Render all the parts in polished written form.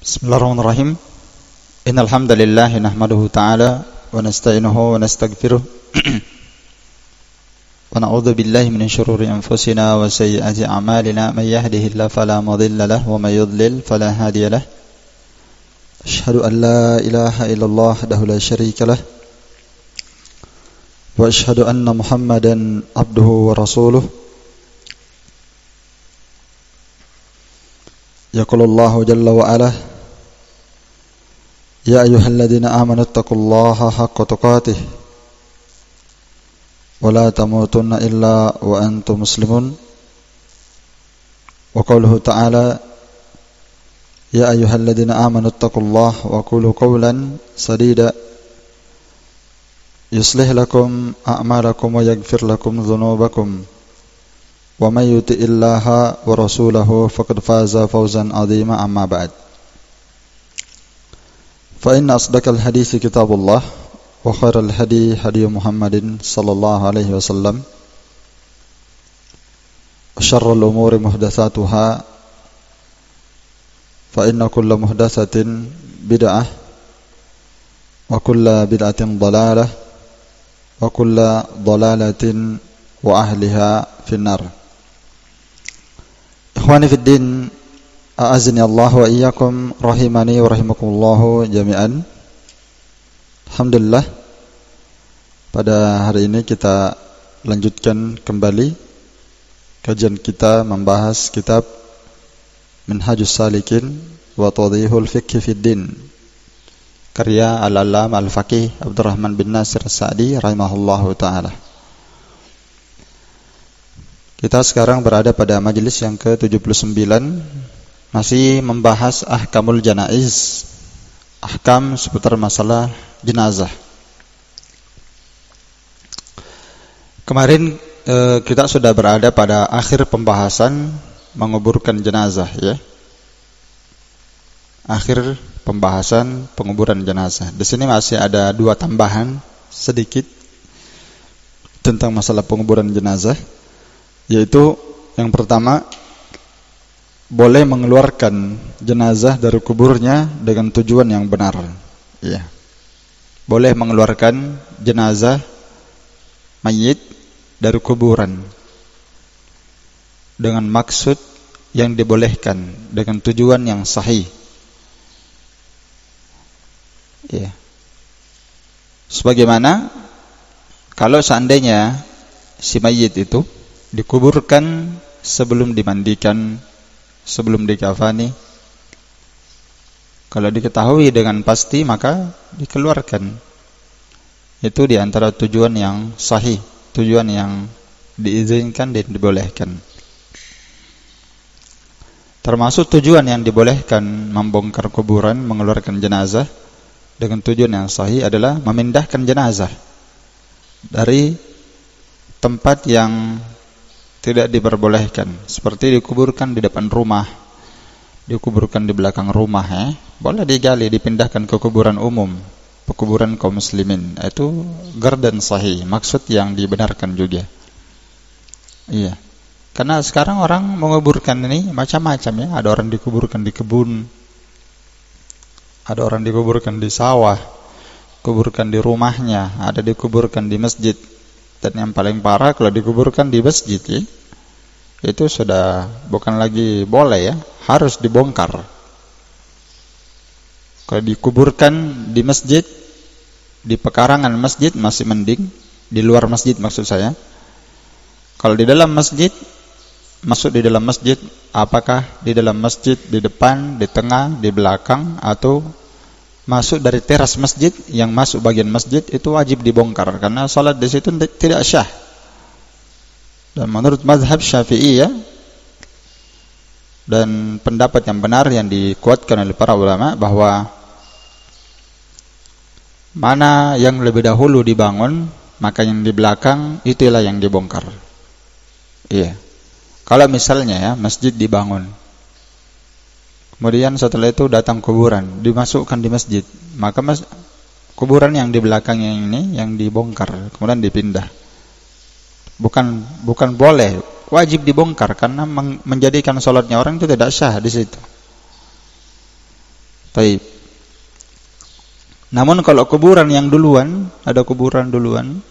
Bismillahirrahmanirrahim. Innal hamdalillah nahmaduhu ta'ala wa nasta'inuhu wa nastaghfiruh. Wa na'udzu billahi min shururi anfusina wa sayyiati a'malina. May yahdihillahu fala mudilla lahu wa may yudlil fala hadiya lahu. Asyhadu an la ilaha illallah wahdahu la syarika lah. Wa asyhadu anna Muhammadan abduhu wa rasuluh. Yaqulullahu jalla wa ala Ya ayyuhalladzina amanu taqullaha haqqa tuqatih wa la tamutunna illa wa antum muslimun. Wa qawluhu ta'ala Ya ayyuhalladzina amanu taqullaha wa qulu qawlan sadida yuslih lakum a'malakum wa yaghfir lakum dhunubakum wa may yuti'illaha wa rasulahu faqad faza fawzan 'azima. Amma ba'd. فإن أصدق الحديث كتاب الله وخير الهدي هدي محمد صلى الله عليه وسلم وشر الأمور محدثاتها فإن كل محدثة بدعة وكل بدعة ضلالة وكل ضلالة وأهلها في النار. إخواني في الدين, a'azni Allah wa iyyakum rahimani wa rahimakumullah jami'an. Alhamdulillah, pada hari ini kita lanjutkan kembali kajian kita membahas kitab Minhajus Salikin wa Tawdihul Fiqh fid Din, karya Al-Allamah Al-Faqih Abdurrahman bin Nasir As-Sa'di rahimahullahu ta'ala. Kita sekarang berada pada majelis yang ke-79, masih membahas ahkamul janaiz, ahkam seputar masalah jenazah. Kemarin kita sudah berada pada akhir pembahasan menguburkan jenazah, ya. Akhir pembahasan penguburan jenazah. Di sini masih ada dua tambahan sedikit tentang masalah penguburan jenazah, yaitu yang pertama, boleh mengeluarkan jenazah dari kuburnya dengan tujuan yang benar. Ya. Boleh mengeluarkan jenazah mayit dari kuburan dengan maksud yang dibolehkan, dengan tujuan yang sahih. Ya. Sebagaimana kalau seandainya si mayit itu dikuburkan sebelum dimandikan, sebelum dikafani, kalau diketahui dengan pasti maka dikeluarkan. Itu diantara tujuan yang sahih, tujuan yang diizinkan dan dibolehkan. Termasuk tujuan yang dibolehkan membongkar kuburan, mengeluarkan jenazah dengan tujuan yang sahih adalah memindahkan jenazah dari tempat yang tidak diperbolehkan, seperti dikuburkan di depan rumah, dikuburkan di belakang rumah, boleh digali, dipindahkan ke kuburan umum, pekuburan kaum muslimin. Itu garden sahih, maksud yang dibenarkan juga. Iya, karena sekarang orang menguburkan ini macam-macam, ya. Ada orang dikuburkan di kebun, ada orang dikuburkan di sawah, kuburkan di rumahnya, ada dikuburkan di masjid. Dan yang paling parah kalau dikuburkan di masjid, ya, itu sudah bukan lagi boleh, ya, harus dibongkar. Kalau dikuburkan di masjid, di pekarangan masjid masih mending, di luar masjid maksud saya. Kalau di dalam masjid, masuk di dalam masjid, apakah di dalam masjid, di depan, di tengah, di belakang, atau masuk dari teras masjid, yang masuk bagian masjid itu wajib dibongkar karena salat di situ tidak syah. Dan menurut mazhab Syafi'i, ya, dan pendapat yang benar yang dikuatkan oleh para ulama, bahwa mana yang lebih dahulu dibangun, maka yang di belakang itulah yang dibongkar. Iya. Kalau misalnya, ya, masjid dibangun, kemudian setelah itu datang kuburan, dimasukkan di masjid, maka kuburan yang di belakangnya ini yang dibongkar, kemudian dipindah. Bukan boleh, wajib dibongkar karena menjadikan sholatnya orang itu tidak sah di situ. Baik. Namun kalau kuburan yang duluan, ada kuburan duluan,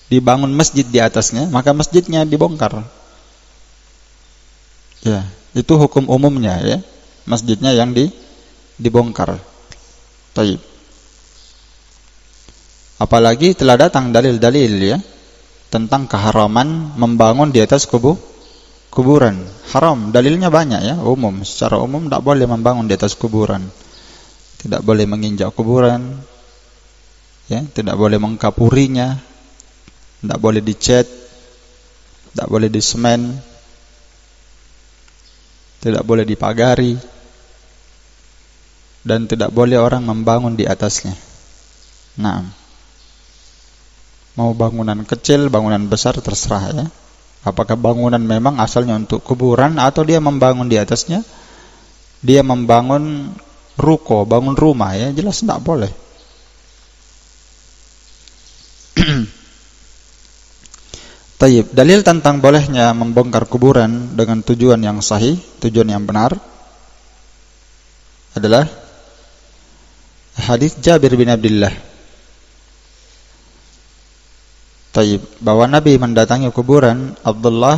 dibangun masjid di atasnya, maka masjidnya dibongkar. Ya, itu hukum umumnya ya. Masjidnya yang dibongkar. Baik. Apalagi telah datang dalil-dalil ya tentang keharaman membangun di atas kuburan. Haram, dalilnya banyak ya, umum. Secara umum tidak boleh membangun di atas kuburan. Tidak boleh menginjak kuburan. Ya, tidak boleh mengkapurinya. Tidak boleh dicat. Tidak boleh disemen. Tidak boleh dipagari. Dan tidak boleh orang membangun di atasnya. Nah, mau bangunan kecil, bangunan besar terserah ya. Apakah bangunan memang asalnya untuk kuburan atau dia membangun di atasnya? Dia membangun ruko, bangun rumah ya, jelas tidak boleh. Tayyib, dalil tentang bolehnya membongkar kuburan dengan tujuan yang sahih, tujuan yang benar adalah hadis Jabir bin Abdullah. Tayyib, bahwa Nabi mendatangi kuburan Abdullah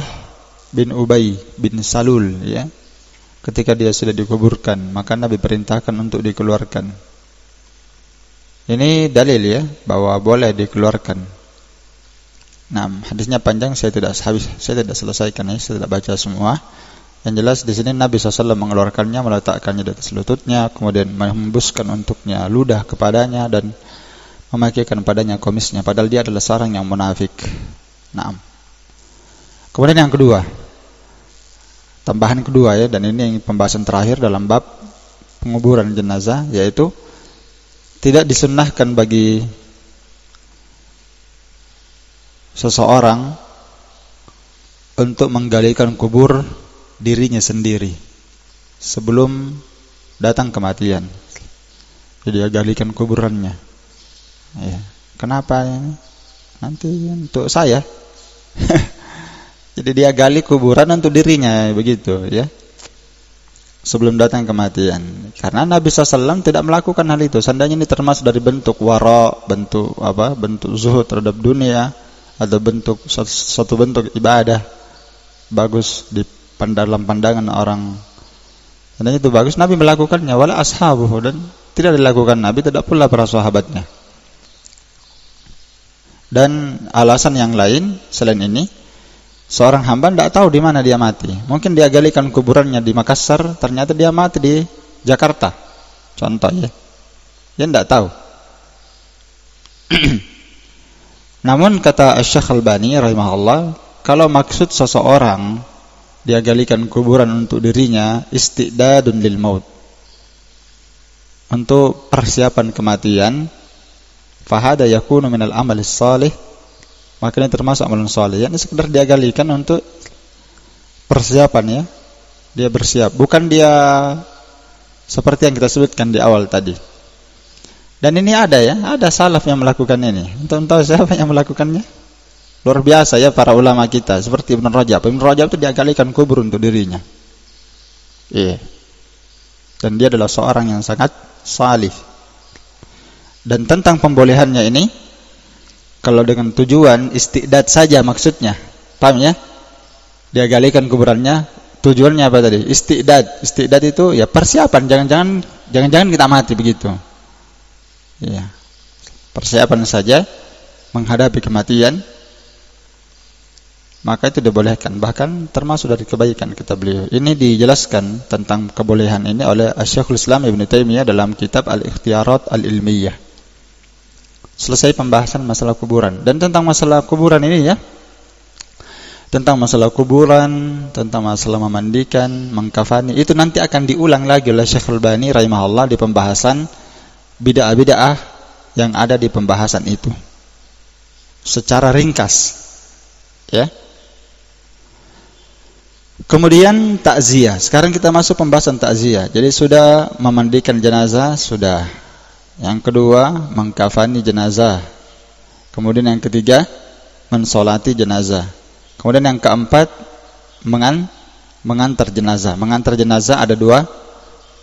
bin Ubay bin Salul ya. Ketika dia sudah dikuburkan, maka Nabi perintahkan untuk dikeluarkan. Ini dalil ya bahwa boleh dikeluarkan. Nah, hadisnya panjang, saya tidak selesaikan ya, saya tidak baca semua. Yang jelas di sini Nabi SAW mengeluarkannya, meletakkannya di atas lututnya, kemudian menghembuskan untuknya ludah kepadanya dan memakaikan padanya komisnya, padahal dia adalah seorang yang munafik. Naam. Kemudian yang kedua, tambahan kedua ya, dan ini yang pembahasan terakhir dalam bab penguburan jenazah, yaitu tidak disunnahkan bagi seseorang untuk menggalikan kubur dirinya sendiri sebelum datang kematian. Jadi dia galikan kuburannya. Ya. Kenapa ini? Nanti untuk saya. Jadi dia gali kuburan untuk dirinya begitu ya. Sebelum datang kematian. Karena Nabi SAW tidak melakukan hal itu. Seandainya ini termasuk dari bentuk wara, bentuk apa? Bentuk zuhud terhadap dunia, atau bentuk suatu bentuk ibadah bagus di dalam pandangan orang. Seandainya itu bagus, Nabi melakukannya, wala ashabuhu, dan tidak dilakukan Nabi, tidak pula para sahabatnya. Dan alasan yang lain selain ini, seorang hamba tidak tahu di mana dia mati. Mungkin dia galikan kuburannya di Makassar, ternyata dia mati di Jakarta. Contoh ya. Dia tidak tahu. Namun kata Syekh Albani rahimahullah, kalau maksud seseorang dia galikan kuburan untuk dirinya, istidadun lil maut, untuk persiapan kematian, fahada yakunu minal amal salih, maka ini termasuk amalan salih. Ini sekedar dia galikan untuk persiapan ya. Dia bersiap, bukan dia seperti yang kita sebutkan di awal tadi. Dan ini ada ya, ada salaf yang melakukan ini. Untuk tahu siapa yang melakukannya? Luar biasa ya para ulama kita, seperti Ibn Rajab. Ibn Rajab itu dia galikan kubur untuk dirinya. Iya. Dan dia adalah seorang yang sangat salih. Dan tentang pembolehannya ini, kalau dengan tujuan istidad saja maksudnya, paham ya? Dia galikan kuburannya, tujuannya apa tadi? Istidad. Istidad itu ya persiapan, jangan-jangan kita mati begitu. Ya. Persiapan saja menghadapi kematian, maka itu dibolehkan, bahkan termasuk dari kebaikan kata beliau. Ini dijelaskan tentang kebolehan ini oleh Syekhul Islam Ibnu Taimiyah dalam kitab Al-Ikhtiyarat Al-Ilmiyah. Selesai pembahasan masalah kuburan. Dan tentang masalah kuburan ini ya, tentang masalah kuburan, tentang masalah memandikan, mengkafani, itu nanti akan diulang lagi oleh Syekh Albani rahimahullah di pembahasan bid'ah-bid'ah yang ada di pembahasan itu secara ringkas ya. Kemudian takziah. Sekarang kita masuk pembahasan takziah. Jadi sudah memandikan jenazah, sudah. Yang kedua, mengkafani jenazah. Kemudian yang ketiga, mensolati jenazah. Kemudian yang keempat, mengantar jenazah. Mengantar jenazah ada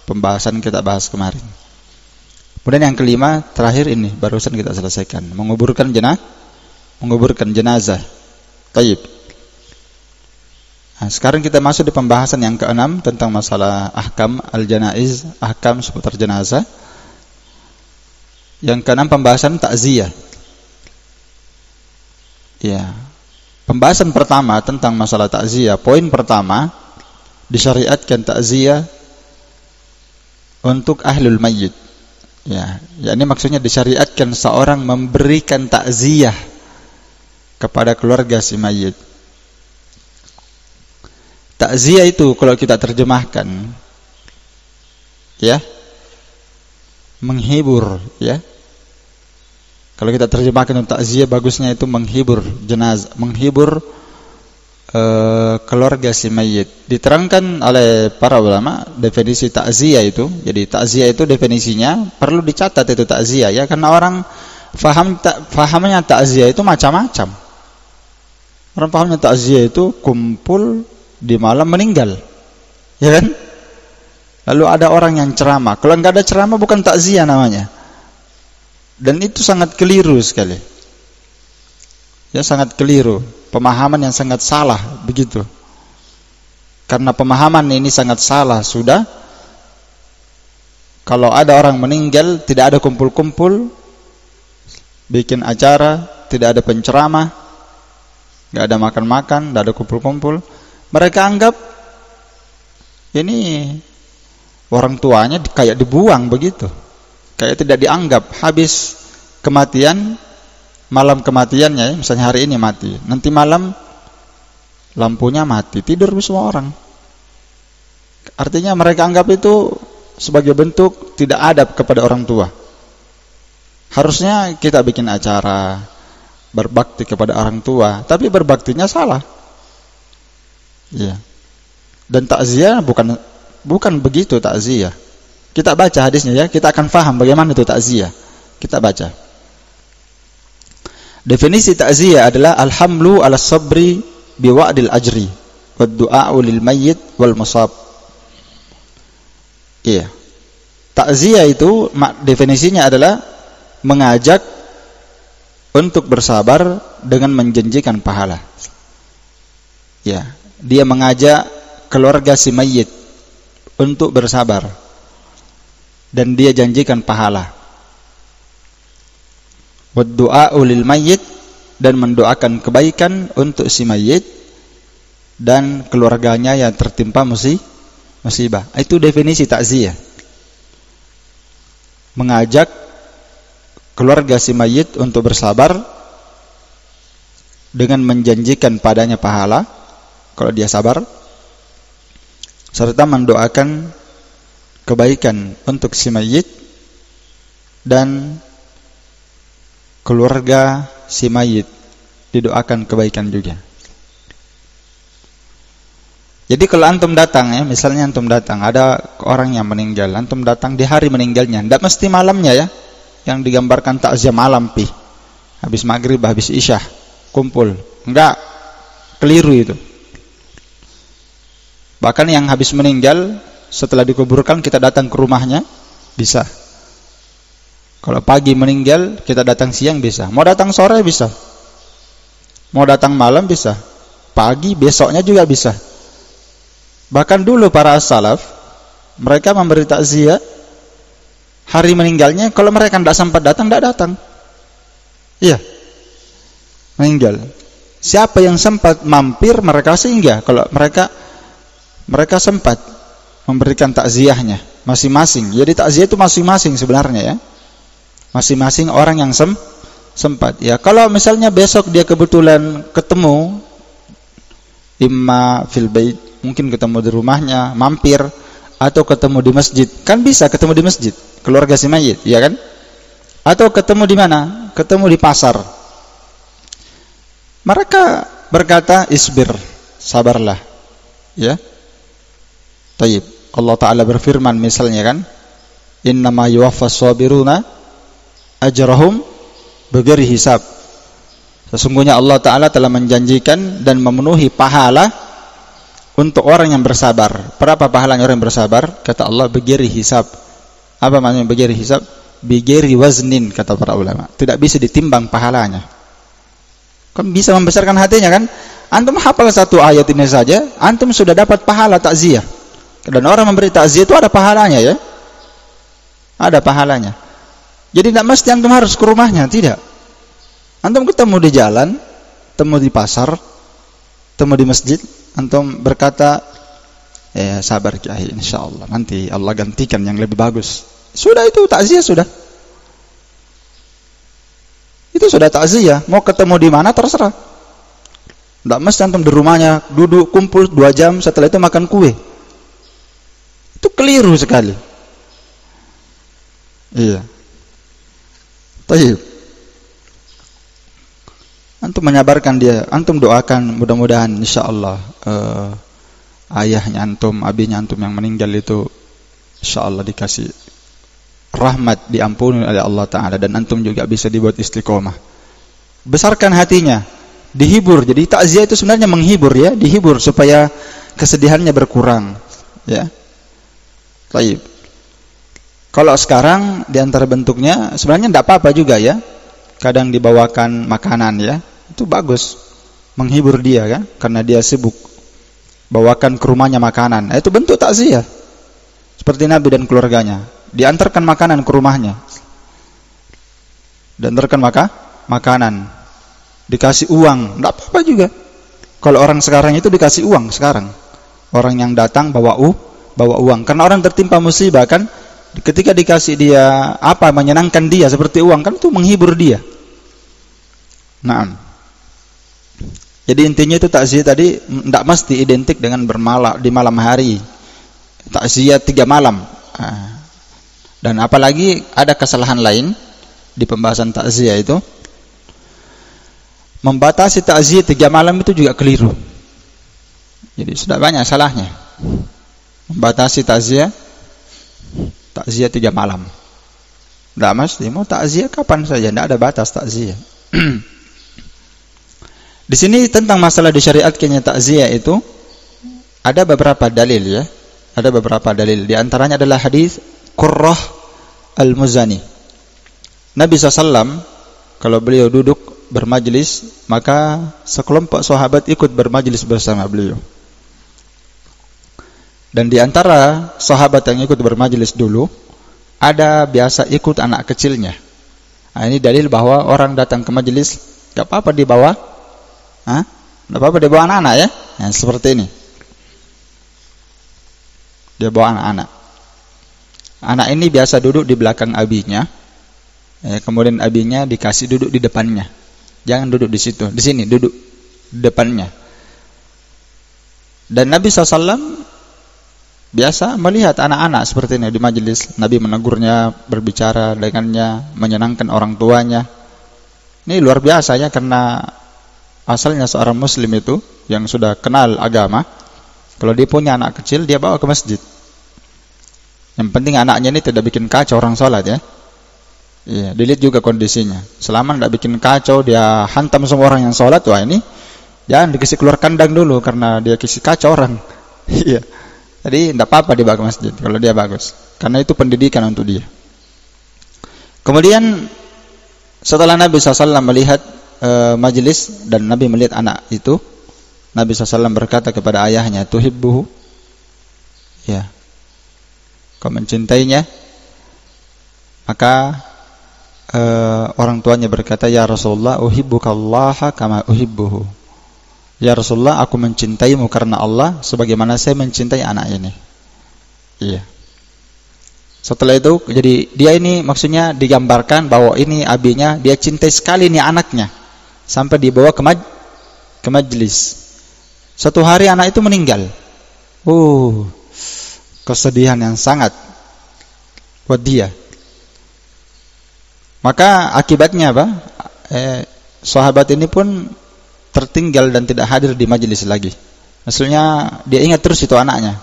pembahasan kita bahas kemarin. Kemudian yang kelima, terakhir ini barusan kita selesaikan, menguburkan jenazah. Taib. Nah, sekarang kita masuk di pembahasan yang keenam tentang masalah ahkam al-janaiz, ahkam seputar jenazah. Yang keenam, pembahasan takziyah. Ya. Pembahasan pertama tentang masalah takziyah, poin pertama, disyariatkan takziyah untuk ahlul mayyit. Ya, ini maksudnya disyariatkan seorang memberikan takziyah kepada keluarga si mayit. Takziyah itu kalau kita terjemahkan, ya, menghibur, ya. Kalau kita terjemahkan untuk takziyah, bagusnya itu menghibur jenazah, menghibur keluarga si mayit. Diterangkan oleh para ulama definisi takziyah itu. Jadi takziyah itu definisinya perlu dicatat itu takziyah, ya, karena orang fahamnya takziyah itu macam-macam. Orang pahamnya takziyah itu kumpul di malam meninggal, ya kan? Lalu ada orang yang ceramah. Kalau nggak ada ceramah bukan takziyah namanya. Dan itu sangat keliru sekali. Ya, sangat keliru. Pemahaman yang sangat salah begitu. Karena pemahaman ini sangat salah sudah. Kalau ada orang meninggal tidak ada kumpul-kumpul, bikin acara, tidak ada penceramah, nggak ada makan-makan, nggak ada kumpul-kumpul. Mereka anggap ini orang tuanya kayak dibuang begitu, kayak tidak dianggap. Habis kematian, malam kematiannya, misalnya hari ini mati, nanti malam lampunya mati, tidur semua orang. Artinya mereka anggap itu sebagai bentuk tidak adab kepada orang tua. Harusnya kita bikin acara berbakti kepada orang tua, tapi berbaktinya salah. Ya. Dan takziah bukan begitu takziah. Kita baca hadisnya, ya, kita akan faham bagaimana itu takziah. Kita baca. Definisi takziah adalah alhamlu ala sabri biwa'dil ajri wad du'a'u lil mayyit wal musab. Iya. Takziah itu definisinya adalah mengajak untuk bersabar dengan menjanjikan pahala. Ya, dia mengajak keluarga si mayyit untuk bersabar dan dia janjikan pahala. Wad-du'a'u lil mayyit, dan mendoakan kebaikan untuk si mayyit dan keluarganya yang tertimpa musibah. Itu definisi takziah. Mengajak keluarga si mayyit untuk bersabar dengan menjanjikan padanya pahala kalau dia sabar, serta mendoakan kebaikan untuk si mayyit dan keluarga si mayit didoakan kebaikan juga. Jadi kalau antum datang, ya, misalnya antum datang, ada orang yang meninggal, antum datang di hari meninggalnya, tidak mesti malamnya, ya, yang digambarkan takziah malam pi, habis maghrib, habis isya, kumpul, enggak, keliru itu. Bahkan yang habis meninggal setelah dikuburkan kita datang ke rumahnya bisa. Kalau pagi meninggal, kita datang siang bisa. Mau datang sore bisa. Mau datang malam bisa. Pagi, besoknya juga bisa. Bahkan dulu para as-salaf, mereka memberi takziah hari meninggalnya. Kalau mereka tidak sempat datang, tidak datang. Iya. Meninggal. Siapa yang sempat mampir, mereka singgah. Kalau mereka sempat memberikan takziahnya masing-masing. Jadi takziah itu masing-masing sebenarnya, ya. Masing-masing orang yang sempat. Ya, kalau misalnya besok dia kebetulan ketemu imma fil bait, mungkin ketemu di rumahnya, mampir, atau ketemu di masjid. Kan bisa ketemu di masjid, keluarga si mayit, ya kan? Atau ketemu di mana? Ketemu di pasar. Mereka berkata, isbir, sabarlah. Ya. Taib. Allah Ta'ala berfirman misalnya, kan, innama yuwaffas sabiruna ajrahum bighairi hisab. Sesungguhnya Allah Ta'ala telah menjanjikan dan memenuhi pahala untuk orang yang bersabar. Berapa pahalanya orang yang bersabar? Kata Allah, bighairi hisab. Apa maknanya bighairi hisab? Bighairi waznin, kata para ulama. Tidak bisa ditimbang pahalanya. Kan bisa membesarkan hatinya kan? Antum hafal satu ayat ini saja, antum sudah dapat pahala takziah. Dan orang memberi takziah itu ada pahalanya ya. Ada pahalanya. Jadi tidak mesti antum harus ke rumahnya, tidak. Antum ketemu di jalan, temu di pasar, temu di masjid, antum berkata, sabar Kiai, insyaallah nanti Allah gantikan yang lebih bagus. Sudah, itu takziah sudah. Itu sudah takziah. Mau ketemu di mana terserah. Tidak mesti antum di rumahnya duduk kumpul 2 jam, setelah itu makan kue. Itu keliru sekali. Iya. Tayyib. Antum menyabarkan dia, antum doakan mudah-mudahan insyaallah ayahnya antum, abinya antum yang meninggal itu insyaallah dikasih rahmat, diampuni oleh Allah Ta'ala, dan antum juga bisa dibuat istiqomah. Besarkan hatinya, dihibur. Jadi takziah itu sebenarnya menghibur ya, dihibur supaya kesedihannya berkurang ya. Baik. Kalau sekarang di antara bentuknya sebenarnya tidak apa-apa juga ya. Kadang dibawakan makanan ya. Itu bagus, menghibur dia kan, karena dia sibuk. Bawakan ke rumahnya makanan, itu bentuk takziah. Seperti Nabi dan keluarganya, diantarkan makanan ke rumahnya, diantarkan makanan, dikasih uang, tidak apa-apa juga. Kalau orang sekarang itu dikasih uang sekarang, orang yang datang bawa uang, karena orang tertimpa musibah kan, ketika dikasih dia apa menyenangkan dia seperti uang kan, itu menghibur dia. Nah. Jadi intinya itu takziah tadi tidak mesti identik dengan di malam hari. Takziah 3 malam. Dan apalagi ada kesalahan lain di pembahasan takziah itu. Membatasi takziah 3 malam itu juga keliru. Jadi sudah banyak salahnya. Membatasi takziah 3 malam. Tidak mesti, mau takziah kapan saja, tidak ada batas takziah. Di sini tentang masalah disyariatkannya takziah itu ada beberapa dalil ya. Ada beberapa dalil. Di antaranya adalah hadis Qurrah Al-Muzani. Nabi SAW kalau beliau duduk bermajlis, maka sekelompok sahabat ikut bermajlis bersama beliau. Dan di antara sahabat yang ikut bermajlis dulu, ada biasa ikut anak kecilnya. Nah, ini dalil bahwa orang datang ke majlis gak apa-apa dibawa. Tidak apa-apa dia bawa anak-anak ya. Nah, seperti ini. Dia bawa anak-anak. Anak ini biasa duduk di belakang abinya. Kemudian abinya dikasih duduk di depannya. Jangan duduk di situ, di sini duduk di depannya. Dan Nabi SAW biasa melihat anak-anak seperti ini di majelis. Nabi menegurnya, berbicara dengannya, menyenangkan orang tuanya. Ini luar biasa ya, karena asalnya seorang muslim itu yang sudah kenal agama, kalau dia punya anak kecil dia bawa ke masjid. Yang penting anaknya ini tidak bikin kacau orang sholat ya. Iya, dilihat juga kondisinya. Selama tidak bikin kacau, dia hantam semua orang yang sholat, wah ini jangan dikasih keluar kandang dulu karena dia kasih kacau orang. Iya. Jadi tidak apa-apa dibawa ke masjid kalau dia bagus, karena itu pendidikan untuk dia. Kemudian setelah Nabi SAW melihat majelis dan Nabi melihat anak itu, Nabi SAW berkata kepada ayahnya, tuhibbuhu, ya, kau mencintainya? Maka orang tuanya berkata, ya Rasulullah, uhibbukallaha kama uhibbuhu. Ya Rasulullah, aku mencintaimu karena Allah sebagaimana saya mencintai anak ini. Iya. Setelah itu, jadi dia ini maksudnya digambarkan bahwa ini abinya, dia cintai sekali nih anaknya, sampai dibawa ke majlis. Suatu hari anak itu meninggal. Kesedihan yang sangat buat dia. Maka akibatnya apa? Sahabat ini pun tertinggal dan tidak hadir di majelis lagi. Maksudnya dia ingat terus itu anaknya.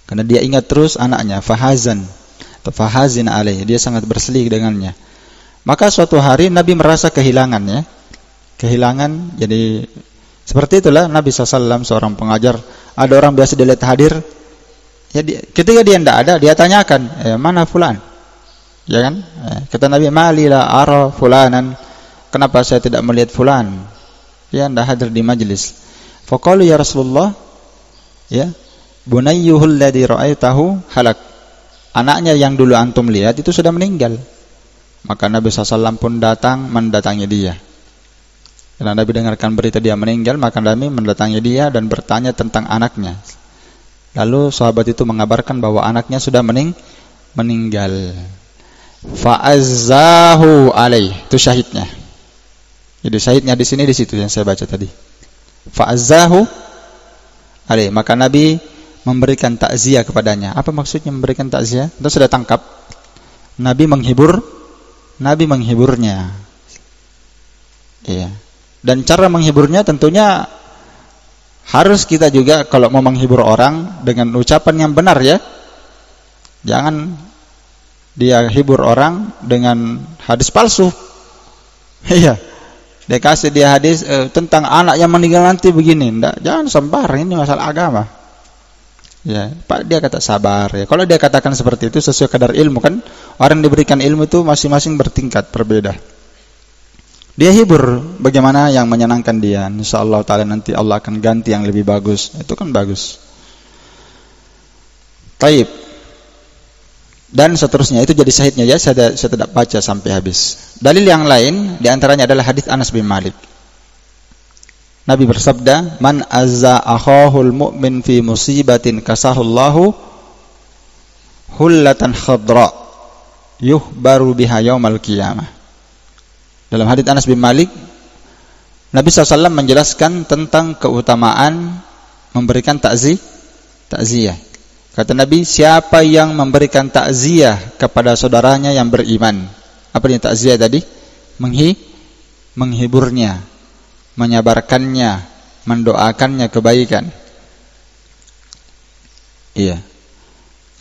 Karena dia ingat terus anaknya, fahazin alaih, dia sangat bersedih dengannya. Maka suatu hari Nabi merasa kehilangan ya. Kehilangan, jadi Seperti itulah Nabi SAW seorang pengajar. Ada orang biasa dilihat hadir, ya ketika dia tidak ada, dia tanyakan, mana fulan? Ya kan? Kata Nabi, malila ara fulanan, kenapa saya tidak melihat fulan? Dia tidak hadir di majlis. Faqalu ya Rasulullah, ya, bunayyuhul ladzi ra'aitahu halak. Anaknya yang dulu antum lihat itu sudah meninggal. Maka Nabi SAW pun datang mendatangi dia. Karena Nabi dengarkan berita dia meninggal, maka Nabi mendatangi dia dan bertanya tentang anaknya. Lalu sahabat itu mengabarkan bahwa anaknya sudah meninggal. Fa'azzahu alaih, itu syahidnya. Jadi syahidnya di sini, di situ yang saya baca tadi. Fa'azzahu alaih, maka Nabi memberikan takziah kepadanya. Apa maksudnya memberikan takziah? Kita sudah tangkap. Nabi menghiburnya. Iya. Dan cara menghiburnya tentunya harus kita juga kalau mau menghibur orang dengan ucapan yang benar, ya. Jangan dia hibur orang dengan hadis palsu. Iya. Dia kasih dia hadis tentang anak yang meninggal nanti begini. Jangan sembarang, ini masalah agama. Ya, Pak, dia kata sabar, ya. Kalau dia katakan seperti itu sesuai kadar ilmu, kan orang diberikan ilmu itu masing-masing bertingkat berbeda. Dia hibur bagaimana yang menyenangkan dia. Insyaallah taala nanti Allah akan ganti yang lebih bagus. Itu kan bagus. Taib. Dan seterusnya itu jadi syahidnya, ya. Saya tidak baca sampai habis. Dalil yang lain diantaranya adalah hadis Anas bin Malik. Nabi bersabda, "Man azza akhahul mu'min fi musibatin kasahullahu hullatan khadra yuhbaru biha yaumal qiyamah." Dalam hadits Anas bin Malik, Nabi SAW menjelaskan tentang keutamaan memberikan takziah. Kata Nabi, siapa yang memberikan takziah kepada saudaranya yang beriman. Apa yang takziah tadi? Menghiburnya, menyabarkannya, mendoakannya kebaikan. Iya.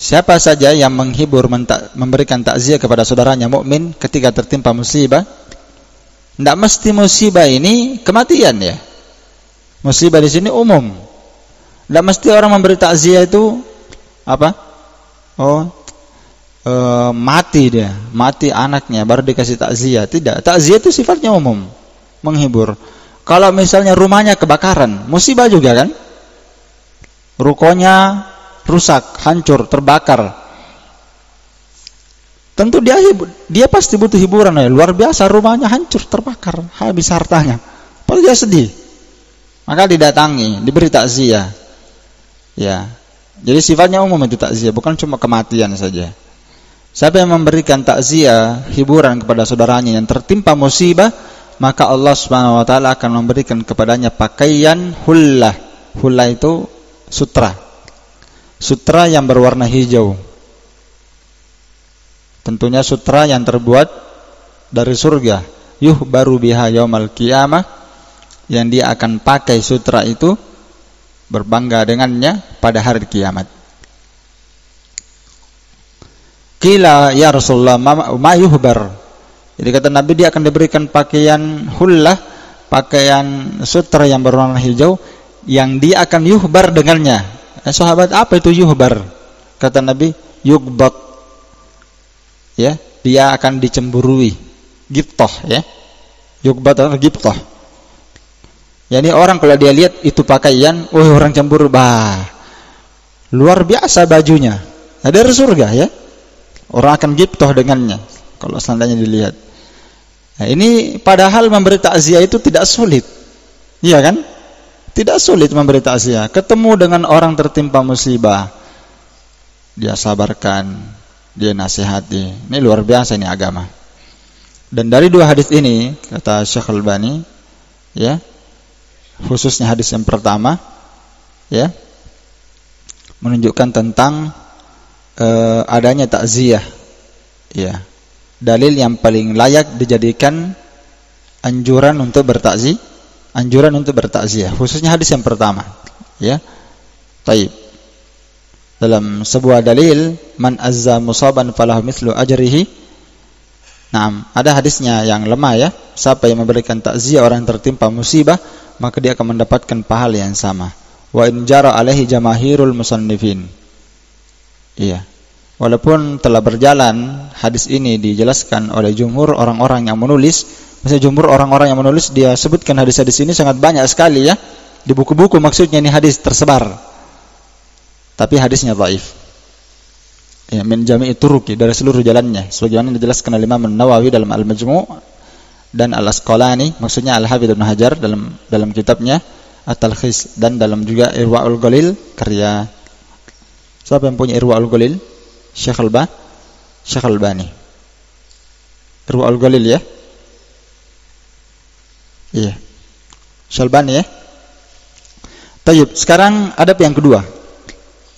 Siapa saja yang menghibur, memberikan takziah kepada saudaranya mukmin ketika tertimpa musibah. Tidak mesti musibah ini kematian, ya. Musibah di sini umum. Tidak mesti orang memberi takziah itu apa? Mati dia, mati anaknya baru dikasih takziah. Tidak, takziah itu sifatnya umum, menghibur. Kalau misalnya rumahnya kebakaran, musibah juga kan? Rukonya rusak, hancur, terbakar. Tentu dia pasti butuh hiburan, ya. Luar biasa, rumahnya hancur, terbakar, habis hartanya. Padahal dia sedih. Maka didatangi, diberi takziah. Ya. Jadi sifatnya umum itu takziah, bukan cuma kematian saja. Siapa yang memberikan takziah, hiburan kepada saudaranya yang tertimpa musibah, maka Allah Subhanahu wa taala akan memberikan kepadanya pakaian hullah. Hullah itu sutra. Sutra yang berwarna hijau. Tentunya sutra yang terbuat dari surga. Yuhbaru biha yaumal qiyamah, yang dia akan pakai sutra itu, berbangga dengannya pada hari kiamat. Qila ya Rasulullah ma yuhbar. Jadi kata Nabi, dia akan diberikan pakaian hullah, pakaian sutra yang berwarna hijau, yang dia akan yuhbar dengannya. Sahabat, apa itu yuhbar? Kata Nabi, yugbat. Ya, dia akan dicemburui, gibtah, ya. Yugbat atau gibtah. Ya, ini orang kalau dia lihat itu pakaian, orang cemburu, luar biasa bajunya. Nah, dari surga, ya. Orang akan gibtah dengannya kalau seandainya dilihat. Nah, ini padahal memberi takziah itu tidak sulit. Iya kan? Tidak sulit memberi takziah. Ketemu dengan orang tertimpa musibah, dia sabarkan, dia nasihati. Ini luar biasa, ini agama. Dan dari dua hadis ini, kata Syekh Al-Albani, ya, khususnya hadis yang pertama, ya, menunjukkan tentang adanya takziah, ya, dalil yang paling layak dijadikan anjuran untuk bertakziah, khususnya hadis yang pertama, ya. Taib. Dalam sebuah dalil, man azza musaban falahu mithlu ajrihi. Nah, ada hadisnya yang lemah, ya. Siapa yang memberikan takziah orang tertimpa musibah, maka dia akan mendapatkan pahala yang sama. Wa in jara alaihi jamaahirul musannifin. Iya. Walaupun telah berjalan hadis ini dijelaskan oleh jumhur orang-orang yang menulis, misalnya jumhur orang-orang yang menulis dia sebutkan hadis-hadis ini sangat banyak sekali ya. Di buku-buku maksudnya ini hadis tersebar. Tapi hadisnya dhaif. Ya, min jami'i turuqi, dari seluruh jalannya. Sebagaimana dijelaskan oleh Imam An-Nawawi dalam Al-Majmu' dan Al-Asqalani, maksudnya Al-Hafidz Ibnu Hajar dalam kitabnya At-Talkhis, dan dalam juga Irwaul Ghalil karya siapa yang punya Irwaul Ghalil? Syekh Albani. Irwaul Ghalil ya? Iya. Syekh Albani ya? Tayyib, sekarang adab yang kedua.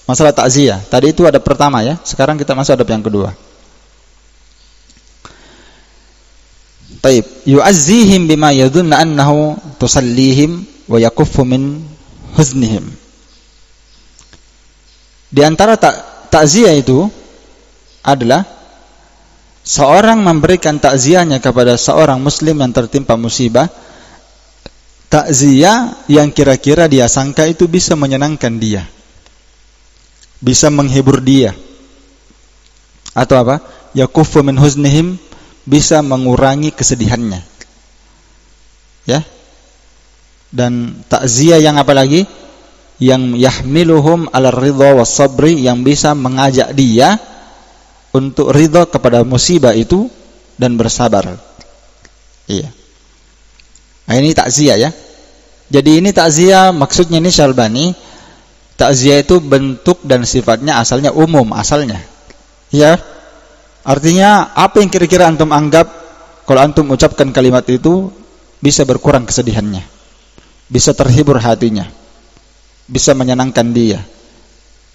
Masalah takziah. Tadi itu adab pertama ya. Sekarang kita masuk adab yang kedua. Tayyib, yu'azzihim bima yadhunna annahu tusallihim wa yakuffu min huznihim. Di antara takziah itu adalah seorang memberikan takziahnya kepada seorang muslim yang tertimpa musibah. Takziah yang kira-kira dia sangka itu bisa menyenangkan dia, bisa menghibur dia, atau apa? Yakuffu min huznihim, bisa mengurangi kesedihannya. Ya. Dan takziah yang apa lagi? Yang yahmiluhum ala ridha was sabri, yang bisa mengajak dia untuk ridha kepada musibah itu dan bersabar. Iya. Nah, ini takziah ya. Jadi ini takziah, maksudnya ini Syalbani, takziah itu bentuk dan sifatnya asalnya umum asalnya. Ya. Artinya apa yang kira-kira antum anggap kalau antum ucapkan kalimat itu bisa berkurang kesedihannya, bisa terhibur hatinya, bisa menyenangkan dia,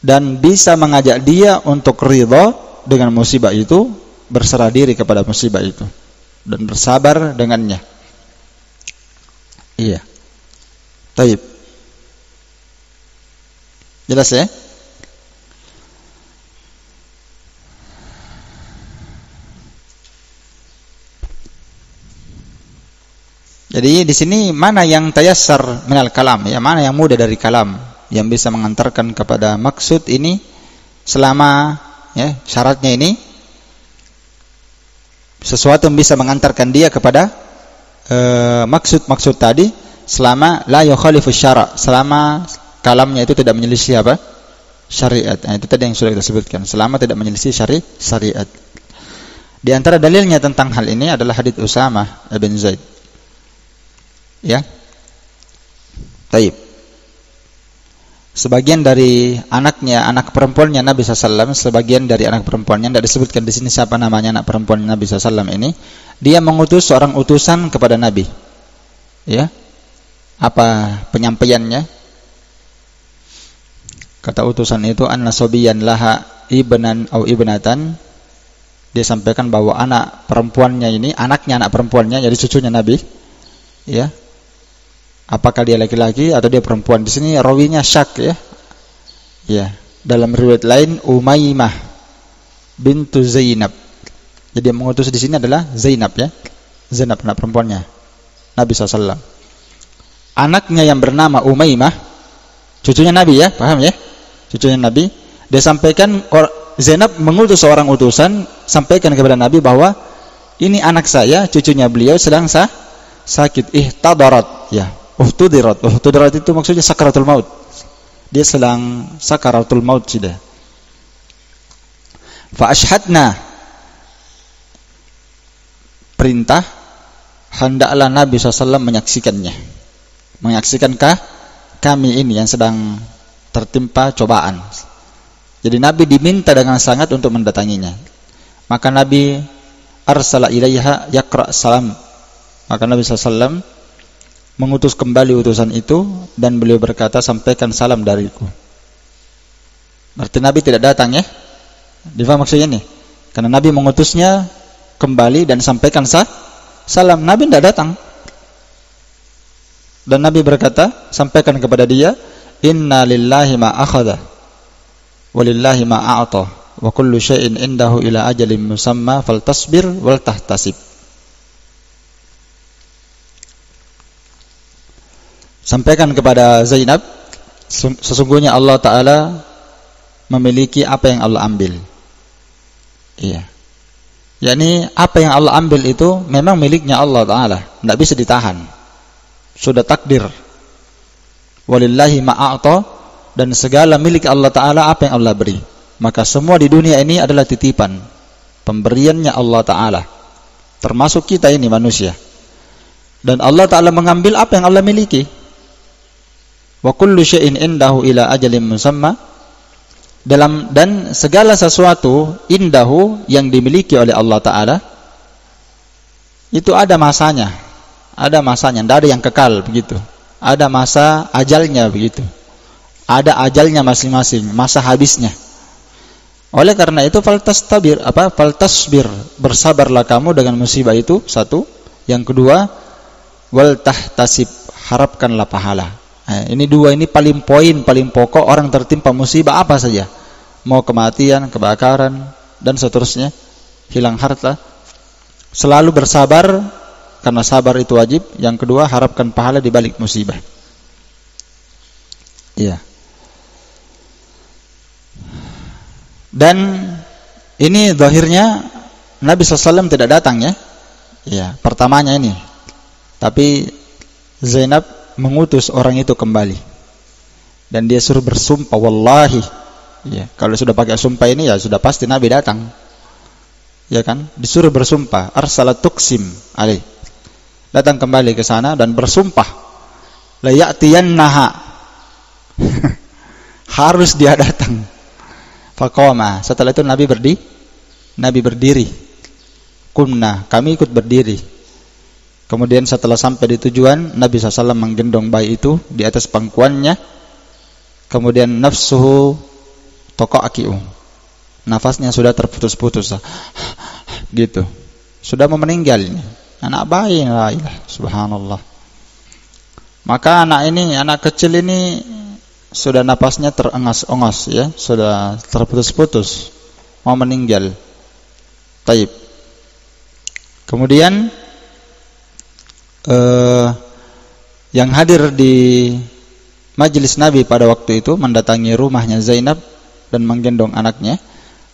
dan bisa mengajak dia untuk ridha dengan musibah itu, berserah diri kepada musibah itu dan bersabar dengannya. Iya. Taib. Jelas ya? Jadi di sini mana yang tayassar minal kalam, ya, mana yang mudah dari kalam yang bisa mengantarkan kepada maksud ini, selama ya syaratnya ini sesuatu yang bisa mengantarkan dia kepada maksud-maksud tadi, selama la yukhalifu syara', selama kalamnya itu tidak menyelisih apa? Syariat. Nah, itu tadi yang sudah kita sebutkan, selama tidak menyelisih syariat. Di antara dalilnya tentang hal ini adalah hadits Usamah bin Zaid. Ya. Taib. Sebagian dari anaknya, anak perempuannya Nabi SAW, sebagian dari anak perempuannya, tidak disebutkan di sini siapa namanya anak perempuan Nabi SAW ini, dia mengutus seorang utusan kepada Nabi. Ya. Apa penyampaiannya? Kata utusan itu, anna sobiyan laha ibnan au ibnatan. Dia sampaikan bahwa anak perempuannya ini, anaknya anak perempuannya, jadi cucunya Nabi. Ya. Apakah dia laki-laki atau dia perempuan? Di sini rawinya syak ya. Ya, dalam riwayat lain Umaymah bintu Zainab. Jadi yang mengutus di sini adalah Zainab ya. Zainab anak perempuannya Nabi SAW. Anaknya yang bernama Umaymah, cucunya Nabi ya, paham ya? Cucunya Nabi. Dia sampaikan, Zainab mengutus seorang utusan sampaikan kepada Nabi bahwa ini anak saya, cucunya beliau sedang sakit, ihtadarat ya. Uhtudirat itu maksudnya sakaratul maut. Dia sedang sakaratul maut sudah. Fa ashhadna, perintah hendaklah Nabi SAW menyaksikankah kami ini yang sedang tertimpa cobaan. Jadi Nabi diminta dengan sangat untuk mendatanginya. Maka Nabi arsala ilaiha yaqra salam. Maka Nabi SAW mengutus kembali utusan itu dan beliau berkata, sampaikan salam dariku. Berarti Nabi tidak datang ya. Difaham maksudnya ini? Karena Nabi mengutusnya kembali dan sampaikan salam. Nabi tidak datang. Dan Nabi berkata, sampaikan kepada dia, inna lillahi ma akhadha wa lillahi ma a'ta wa kullu syai'in indahu ila ajalin musamma faltasbir wal tahtasib. sampaikan kepada Zainab, sesungguhnya Allah Ta'ala memiliki apa yang Allah ambil. Iya. Yakni apa yang Allah ambil itu memang miliknya Allah Ta'ala, tidak bisa ditahan. Sudah takdir. Walillahi ma'a'ta, dan segala milik Allah Ta'ala apa yang Allah beri. Maka semua di dunia ini adalah titipan, pemberiannya Allah Ta'ala, termasuk kita ini manusia. Dan Allah Ta'ala mengambil apa yang Allah miliki. Wa kullu syai'in indahu ila ajalin musamma, dan segala sesuatu indahu yang dimiliki oleh Allah Ta'ala itu ada masanya, tidak ada yang kekal begitu. Ada masa ajalnya begitu, ada ajalnya masing-masing, masa habisnya. Oleh karena itu faltasbir, bersabarlah kamu dengan musibah itu, satu. Yang kedua, wal tahtasib, harapkanlah pahala. Ini dua, ini paling pokok orang tertimpa musibah apa saja, mau kematian, kebakaran, dan seterusnya, hilang harta, selalu bersabar, karena sabar itu wajib. Yang kedua, harapkan pahala di balik musibah. Iya. Dan ini zahirnya Nabi SAW tidak datang ya. Iya, pertamanya ini. Tapi Zainab mengutus orang itu kembali, dan dia suruh bersumpah, wallahi. Ya, kalau sudah pakai sumpah ini ya sudah pasti Nabi datang, ya kan? Disuruh bersumpah, arsalat tuksim alaih, datang kembali ke sana dan bersumpah, la ya'tiyannaha, harus dia datang. Faqama, setelah itu Nabi berdiri. Kumna, kami ikut berdiri. Kemudian setelah sampai di tujuan, Nabi SAW menggendong bayi itu di atas pangkuannya. Kemudian nafsuhu toqa'aki'u, nafasnya sudah terputus-putus, gitu, sudah mau meninggal ini. Anak bayi, la ilah, subhanallah. Maka anak kecil ini sudah nafasnya terengas-engas ya, sudah terputus-putus, mau meninggal. Taib. Kemudian yang hadir di majelis Nabi pada waktu itu, mendatangi rumahnya Zainab dan menggendong anaknya,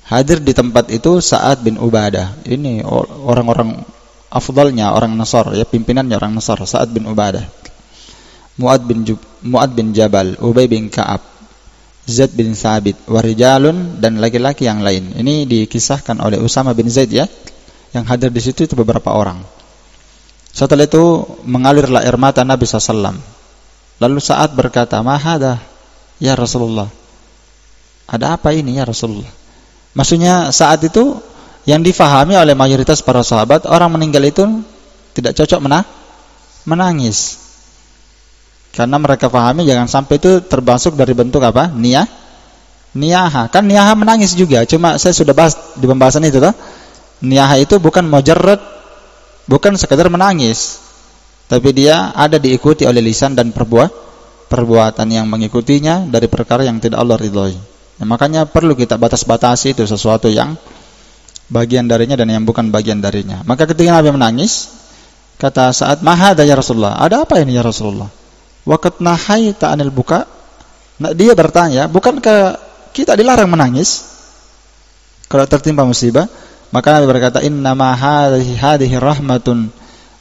hadir di tempat itu Sa'ad bin Ubadah. Ini orang-orang afdalnya orang Nasr ya, pimpinannya orang Nasr, Sa'ad bin Ubadah, Mu'ad bin Jabal, Ubay bin Ka'ab, Zaid bin Thabit, warijalun, dan laki-laki yang lain. Ini dikisahkan oleh Usama bin Zaid ya. Yang hadir di situ itu beberapa orang. Setelah itu mengalirlah air mata Nabi SAW. Lalu Sa'ad berkata, "Mahada ya Rasulullah?" Ada apa ini ya Rasulullah? Maksudnya saat itu yang difahami oleh mayoritas para sahabat, orang meninggal itu tidak cocok menangis. Karena mereka pahami jangan sampai itu termasuk dari bentuk apa? Niyaha. Kan niyaha menangis juga. Cuma saya sudah bahas di pembahasan itu toh. Niyaha itu bukan mujarrad, bukan sekadar menangis, tapi dia ada diikuti oleh lisan dan perbuatan yang mengikutinya dari perkara yang tidak Allah ridhoi. Makanya perlu kita batas-batasi itu sesuatu yang bagian darinya dan yang bukan bagian darinya. Maka ketika Nabi menangis, kata Sa'ad, "Mahada ya Rasulullah?" Ada apa ini ya Rasulullah? Waqad nahaita 'anil buka. Nah, dia bertanya, bukankah kita dilarang menangis kalau tertimpa musibah? Maka Nabi berkata, "Innama hadhihi rahmatun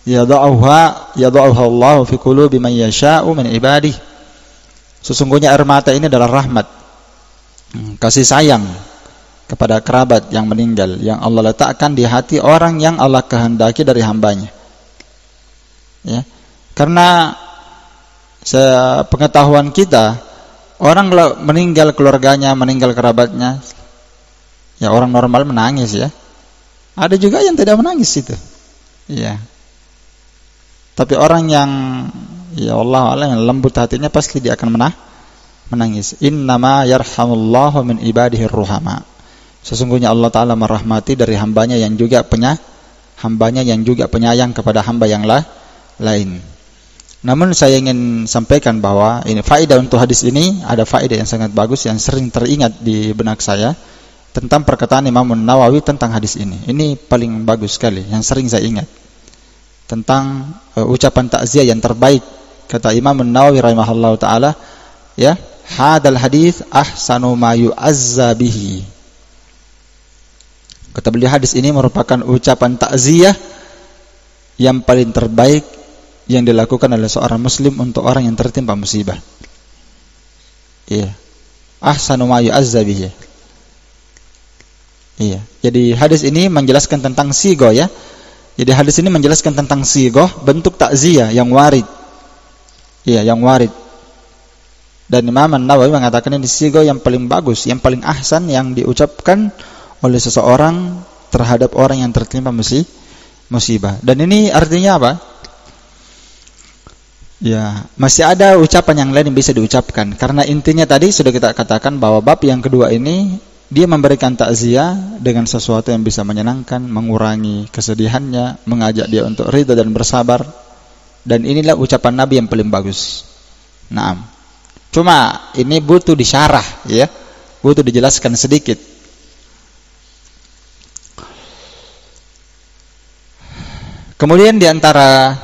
yada'uha Allah fi qulubi man yasha'u min ibadihi." Sesungguhnya air mata ini adalah rahmat, kasih sayang kepada kerabat yang meninggal, yang Allah letakkan di hati orang yang Allah kehendaki dari hambanya. Ya. Karena sepengetahuan kita, orang meninggal keluarganya, meninggal kerabatnya, ya orang normal menangis ya. Ada juga yang tidak menangis itu. Ya. Tapi orang yang ya Allah yang lembut hatinya pasti dia akan menangis. Innama yarhamullahu min ibadihi ruhama. Sesungguhnya Allah Ta'ala merahmati dari hambanya yang juga penyayang kepada hamba yang lain. Namun saya ingin sampaikan bahwa ini faedah untuk hadis ini, ada faedah yang sangat bagus yang sering teringat di benak saya tentang perkataan Imam Nawawi tentang hadis ini. Ini paling bagus sekali yang sering saya ingat. Tentang ucapan takziah yang terbaik kata Imam An-Nawawi rahimahullahu taala, ya, hadal hadis ahsanu ma yu'azza bihi. Kata beliau, hadis ini merupakan ucapan takziah yang paling terbaik yang dilakukan oleh seorang muslim untuk orang yang tertimpa musibah. Iya. Ahsanu ma yu'azza bihi. Iya. Jadi hadis ini menjelaskan tentang sigo, ya. Jadi hadis ini menjelaskan tentang sigo, bentuk takziah yang warid. Iya, yang warid. Dan Imam An-Nawawi mengatakan ini sigo yang paling bagus, yang paling ahsan yang diucapkan oleh seseorang terhadap orang yang tertimpa musibah. Dan ini artinya apa? Ya, masih ada ucapan yang lain yang bisa diucapkan. Karena intinya tadi sudah kita katakan bahwa bab yang kedua ini dia memberikan takziah dengan sesuatu yang bisa menyenangkan, mengurangi kesedihannya, mengajak dia untuk ridha dan bersabar. Dan inilah ucapan Nabi yang paling bagus. Naam. Cuma ini butuh disyarah, ya, butuh dijelaskan sedikit. Kemudian di antara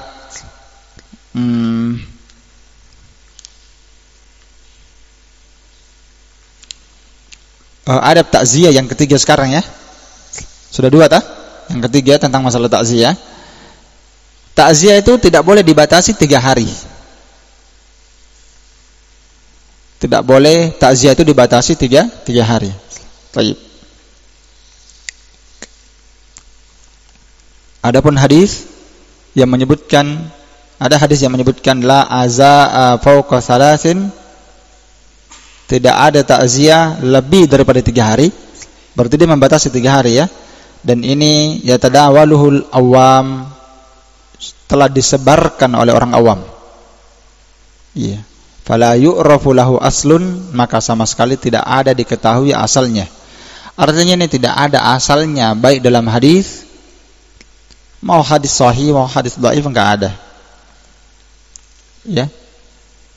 adab takziah yang ketiga sekarang, ya. Sudah dua tah? Yang ketiga tentang masalah takziah. Takziah itu tidak boleh dibatasi 3 hari. Tidak boleh takziah itu dibatasi 3 hari. Baik. Adapun hadis yang menyebutkan, ada hadis yang menyebutkan la azaa fauqa salasin, tidak ada takziah lebih daripada 3 hari. Berarti dia membatasi 3 hari, ya. Dan ini yatadawaluhul awam, telah disebarkan oleh orang awam. Iya. Fala yu'rafu lahu aslun, maka sama sekali tidak ada diketahui asalnya. Artinya ini tidak ada asalnya, baik dalam hadis, mau hadis sahih, mau hadis dhaif, enggak ada. Ya.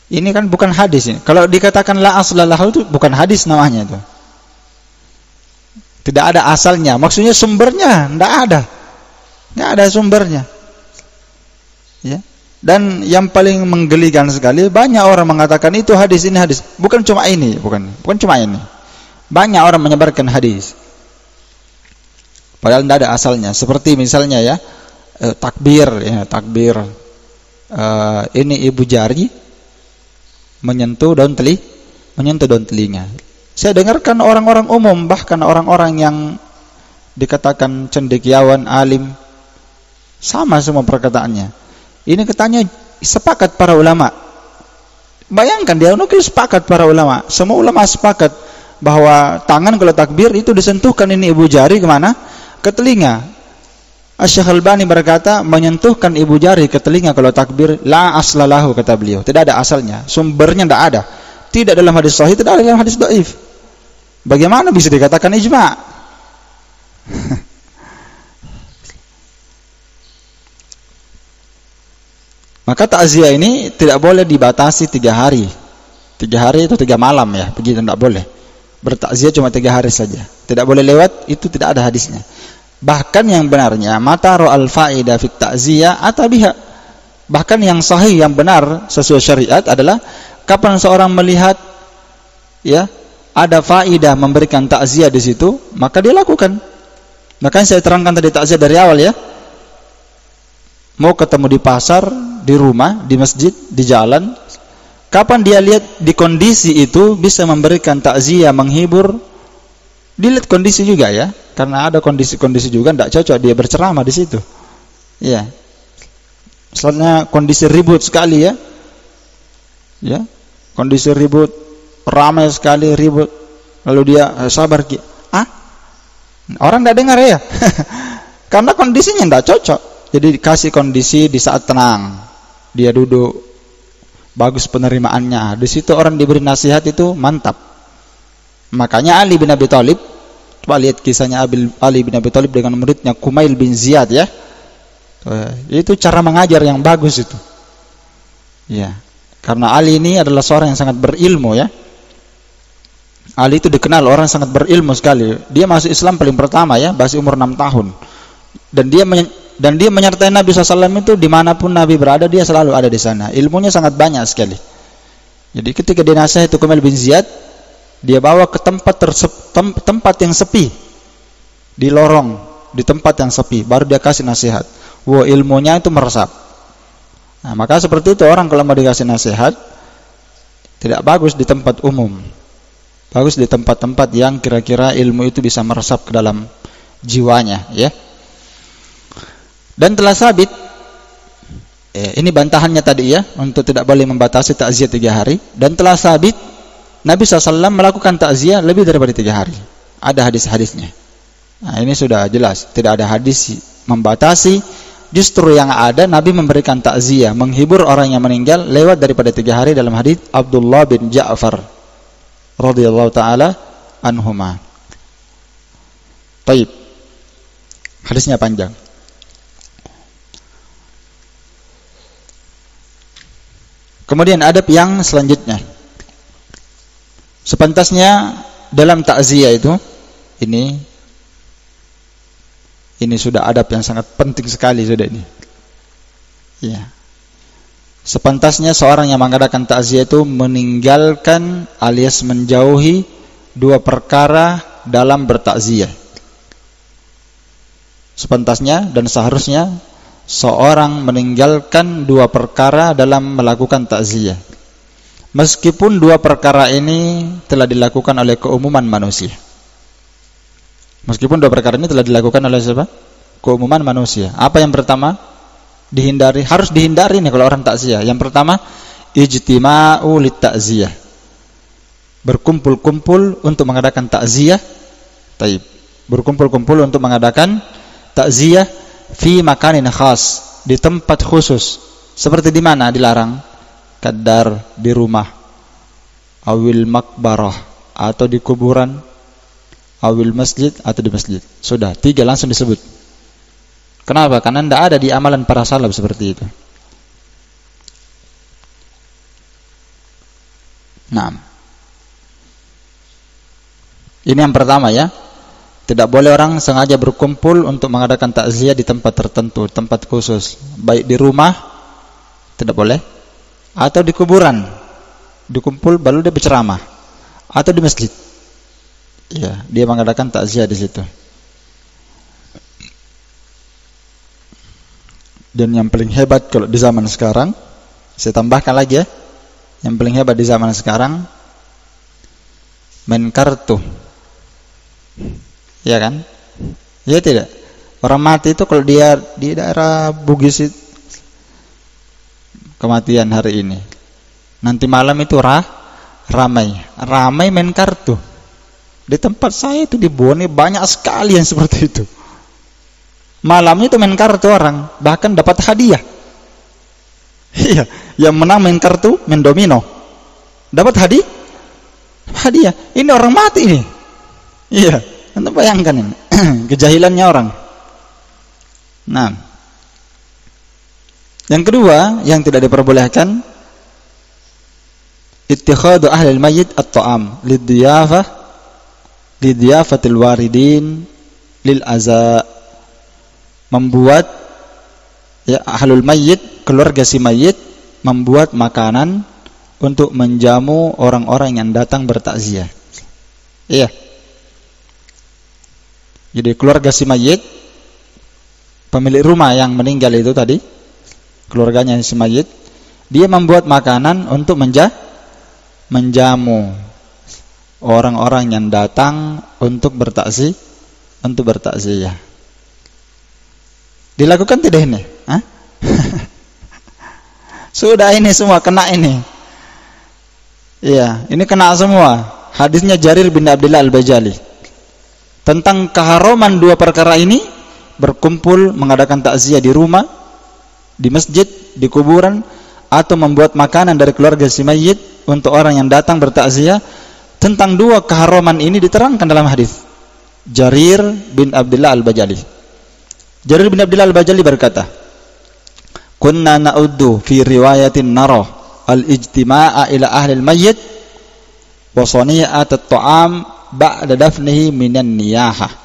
Ini kan bukan hadis ini. Kalau dikatakan la asla lahu itu bukan hadis namanya itu. Tidak ada asalnya. Maksudnya sumbernya enggak ada. Enggak ada sumbernya. Ya. Dan yang paling menggelikan sekali, banyak orang mengatakan itu hadis, ini hadis. Bukan cuma ini, bukan cuma ini. Banyak orang menyebarkan hadis padahal tidak ada asalnya. Seperti misalnya, ya, takbir, ya, takbir. Ini ibu jari menyentuh daun telinga. Saya dengarkan orang-orang umum, bahkan orang-orang yang dikatakan cendekiawan, alim, sama semua perkataannya. Ini katanya sepakat para ulama. Bayangkan, dia nukil sepakat para ulama. Semua ulama sepakat bahwa tangan kalau takbir itu disentuhkan ini ibu jari kemana? Ke telinga. Asy-Syaikh Al-Albani berkata, menyentuhkan ibu jari ke telinga kalau takbir la aslalahu, kata beliau. Tidak ada asalnya, sumbernya tidak ada. Tidak dalam hadis sahih, tidak ada dalam hadis dhaif. Bagaimana bisa dikatakan ijma'? Maka takziah ini tidak boleh dibatasi 3 hari. 3 hari itu 3 malam, ya, begitu tidak boleh. Bertakziah cuma 3 hari saja. Tidak boleh lewat, itu tidak ada hadisnya. Bahkan yang benarnya mataru al-fa'idah fit ta'ziyah atabiha. Bahkan yang sahih, yang benar sesuai syariat adalah kapan seorang melihat, ya, ada faidah memberikan takziah di situ, maka dia lakukan. Makanya saya terangkan tadi takziah dari awal, ya. Mau ketemu di pasar, di rumah, di masjid, di jalan, kapan dia lihat di kondisi itu bisa memberikan takziah, menghibur, dilihat kondisi juga, ya. Karena ada kondisi-kondisi juga tidak cocok dia berceramah di situ. Ya. Misalnya kondisi ribut sekali, ya. Ya. Kondisi ribut, ramai sekali ribut. Lalu dia sabar, orang tidak dengar, ya. Karena kondisinya tidak cocok. Jadi dikasih kondisi di saat tenang, dia duduk, bagus penerimaannya. Di situ orang diberi nasihat itu mantap. Makanya Ali bin Abi Thalib, coba lihat kisahnya Ali bin Abi Thalib dengan muridnya Kumail bin Ziyad, ya. Itu cara mengajar yang bagus itu. Ya. Karena Ali ini adalah seorang yang sangat berilmu, ya. Ali itu dikenal orang sangat berilmu sekali. Dia masuk Islam paling pertama, ya, masih umur 6 tahun. Dan dia Dan dia menyertai Nabi SAW itu dimanapun Nabi berada, dia selalu ada di sana. Ilmunya sangat banyak sekali. Jadi ketika dinasihati Kumail bin Ziyad, dia bawa ke tempat yang sepi, di lorong, di tempat yang sepi, baru dia kasih nasihat. Wah, ilmunya itu meresap. Nah, maka seperti itu orang kalau mau dikasih nasihat, tidak bagus di tempat umum. Bagus di tempat-tempat yang kira-kira ilmu itu bisa meresap ke dalam jiwanya, ya. Dan telah sabit, ini bantahannya tadi ya, untuk tidak boleh membatasi takziah 3 hari. Dan telah sabit Nabi SAW melakukan takziah lebih daripada 3 hari. Ada hadis-hadisnya. Nah, ini sudah jelas, tidak ada hadis membatasi. Justru yang ada, Nabi memberikan takziah, menghibur orang yang meninggal lewat daripada 3 hari dalam hadis Abdullah bin Ja'far radhiyallahu taala anhuma. Baik. Hadisnya panjang. Kemudian adab yang selanjutnya. Sepantasnya dalam takziah itu, ini sudah adab yang sangat penting sekali sudah ini. Ya. Sepantasnya seorang yang mengadakan takziah itu meninggalkan alias menjauhi 2 perkara dalam bertakziah. Sepantasnya dan seharusnya seorang meninggalkan 2 perkara dalam melakukan takziah. Meskipun 2 perkara ini telah dilakukan oleh keumuman manusia. Meskipun 2 perkara ini telah dilakukan oleh siapa? Keumuman manusia. Apa yang pertama? Harus dihindari nih kalau orang takziah. Yang pertama, ijtima'u lit-ta'ziyah. Berkumpul-kumpul untuk mengadakan takziah. Taib. Berkumpul-kumpul untuk mengadakan takziah fi makanin khas, di tempat khusus. Seperti di mana dilarang? Kadar, di rumah, awil makbarah, atau di kuburan, awil masjid, atau di masjid. Sudah 3 langsung disebut. Kenapa? Karena tidak ada di amalan para salaf seperti itu. Nah, ini yang pertama ya. Tidak boleh orang sengaja berkumpul untuk mengadakan takziah di tempat tertentu, tempat khusus. Baik di rumah, tidak boleh. Atau di kuburan, dikumpul baru dia berceramah. Atau di masjid. Ya, dia mengadakan takziah di situ. Dan yang paling hebat kalau di zaman sekarang, saya tambahkan lagi ya. Yang paling hebat di zaman sekarang, main kartu. Ya kan? Ya tidak. Orang mati itu kalau dia di daerah Bugis kematian hari ini, nanti malam itu ramai main kartu. Di tempat saya itu di Bone banyak sekali yang seperti itu. Malamnya itu main kartu orang, bahkan dapat hadiah. Iya, yang menang main kartu, main domino, dapat hadiah. Ini orang mati ini. Iya. Anda bayangkan ini kejahilannya orang. Nah, yang kedua yang tidak diperbolehkan, ittikhadu ahli al-mayyit at-ta'am lidiyafatil waridin lil aza. Membuat ya ahlul mayyit, keluarga si mayyit, membuat makanan untuk menjamu orang-orang yang datang bertakziah. Iya. Jadi keluarga si mayit, pemilik rumah yang meninggal itu tadi, keluarganya si mayit, dia membuat makanan untuk menjamu orang-orang yang datang untuk bertakziah. Dilakukan tidak ini? Hah? Sudah ini semua kena ini. Iya, ini kena semua. Hadisnya Jarir bin Abdullah Al-Bajali. Tentang keharaman 2 perkara ini, berkumpul mengadakan takziah di rumah, di masjid, di kuburan, atau membuat makanan dari keluarga si mayit untuk orang yang datang bertakziah. Tentang 2 keharaman ini diterangkan dalam hadis Jarir bin Abdullah Al-Bajali. Jarir bin Abdullah Al-Bajali berkata, "Kunna na'uddu fi riwayatin nara al-ijtima'a ila ahli al-mayyit wa sani'at at-ta'am ba'da dafnihi minan niyahah."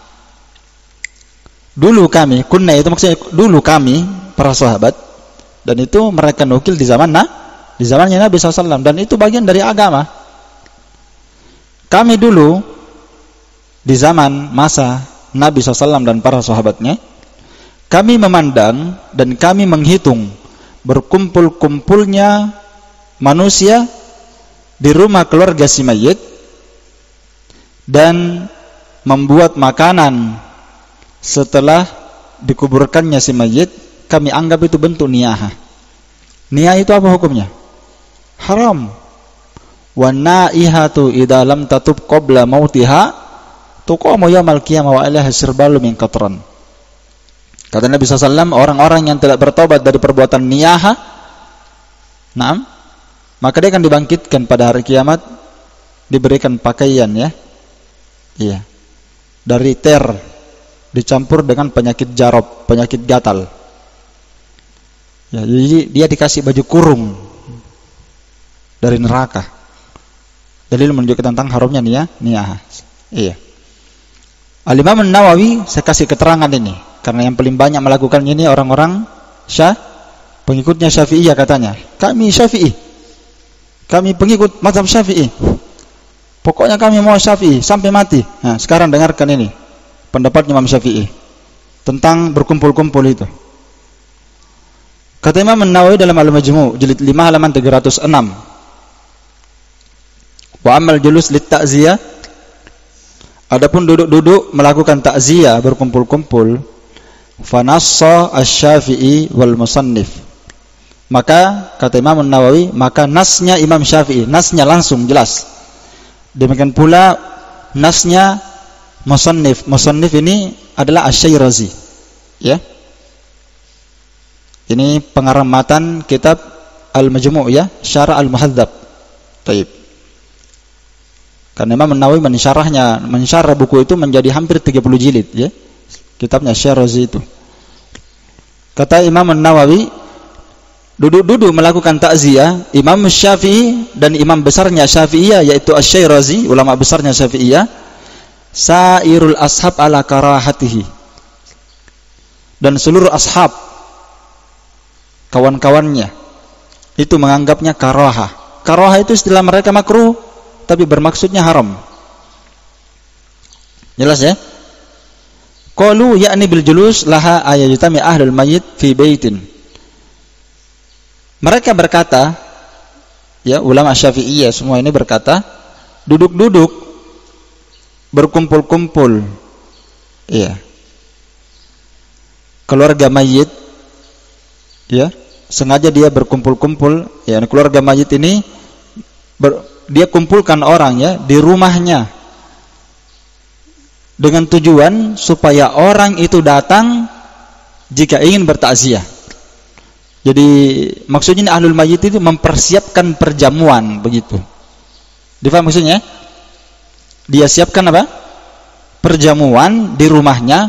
Dulu kami, kunna itu maksudnya dulu kami para sahabat, dan itu mereka nukil di zamannya Nabi SAW, dan itu bagian dari agama. Kami dulu di zaman masa Nabi SAW dan para sahabatnya, kami memandang dan kami menghitung berkumpul-kumpulnya manusia di rumah keluarga si mayit dan membuat makanan setelah dikuburkannya si mayit, kami anggap itu bentuk niyahah. Niyah itu apa hukumnya? Haram. Wa naihatu idza lam tatub qabla mautiha tuqamu yaumal qiyamah wa alaiha sirbalu min qatran. Kata Nabi SAW, orang-orang yang tidak bertobat dari perbuatan niyahah, maka dia akan dibangkitkan pada hari kiamat, diberikan pakaian, ya, iya, dari ter, dicampur dengan penyakit jarob, penyakit gatal. Ya, jadi dia dikasih baju kurung dari neraka. Dalil menunjukkan tentang haramnya niyah. Iya. Al-Imam An-Nawawi, saya kasih keterangan ini karena yang paling banyak melakukan ini orang-orang pengikutnya Syafi'iyah katanya. Kami Syafi'i. Kami pengikut mazhab Syafi'i. Pokoknya kami mau Syafi'i sampai mati. Nah, sekarang dengarkan ini pendapat Imam Syafi'i tentang berkumpul-kumpul itu. Kata Imam An-Nawawi dalam Al-Majmu' jilid 5 halaman 306. Wa amal julus lit ta'ziyah, adapun duduk-duduk melakukan takziah berkumpul-kumpul, fanassa asy-Syafi'i wal musannif. Maka kata Imam An-Nawawi, maka nasnya Imam Syafi'i, nasnya langsung jelas. Demikian pula nasnya musannif. Musannif ini adalah Asy-Syairazi. Ya. Ini pengarang matan kitab Al-Majmu', ya, Syarah Al-Muhadzab. Baik. Karena Imam An-Nawawi mensyarah buku itu menjadi hampir 30 jilid, ya. Kitabnya Asy-Syairazi itu. Kata Imam An-Nawawi, duduk-duduk melakukan takziah, Imam Syafi'i dan imam besarnya Syafi'iyah yaitu Asy-Syairazi, ulama besarnya Syafi'iyah, sairul ashab ala karahatihi. Dan seluruh ashab, kawan-kawannya, itu menganggapnya karahah. Karahah itu istilah mereka makruh, tapi bermaksudnya haram. Jelas, ya? Qalu ya'ni bil julus laha ayatami ahlul mayyit fi baitin. Mereka berkata, ya, ulama Syafi'iyah semua ini berkata, duduk-duduk berkumpul-kumpul, ya, keluarga mayit, ya, sengaja dia berkumpul-kumpul, ya, keluarga mayit ini dia kumpulkan orang, ya, di rumahnya dengan tujuan supaya orang itu datang jika ingin bertakziah. Jadi maksudnya ahlul mayyit itu mempersiapkan perjamuan, begitu. Difaham maksudnya? Dia siapkan apa? Perjamuan di rumahnya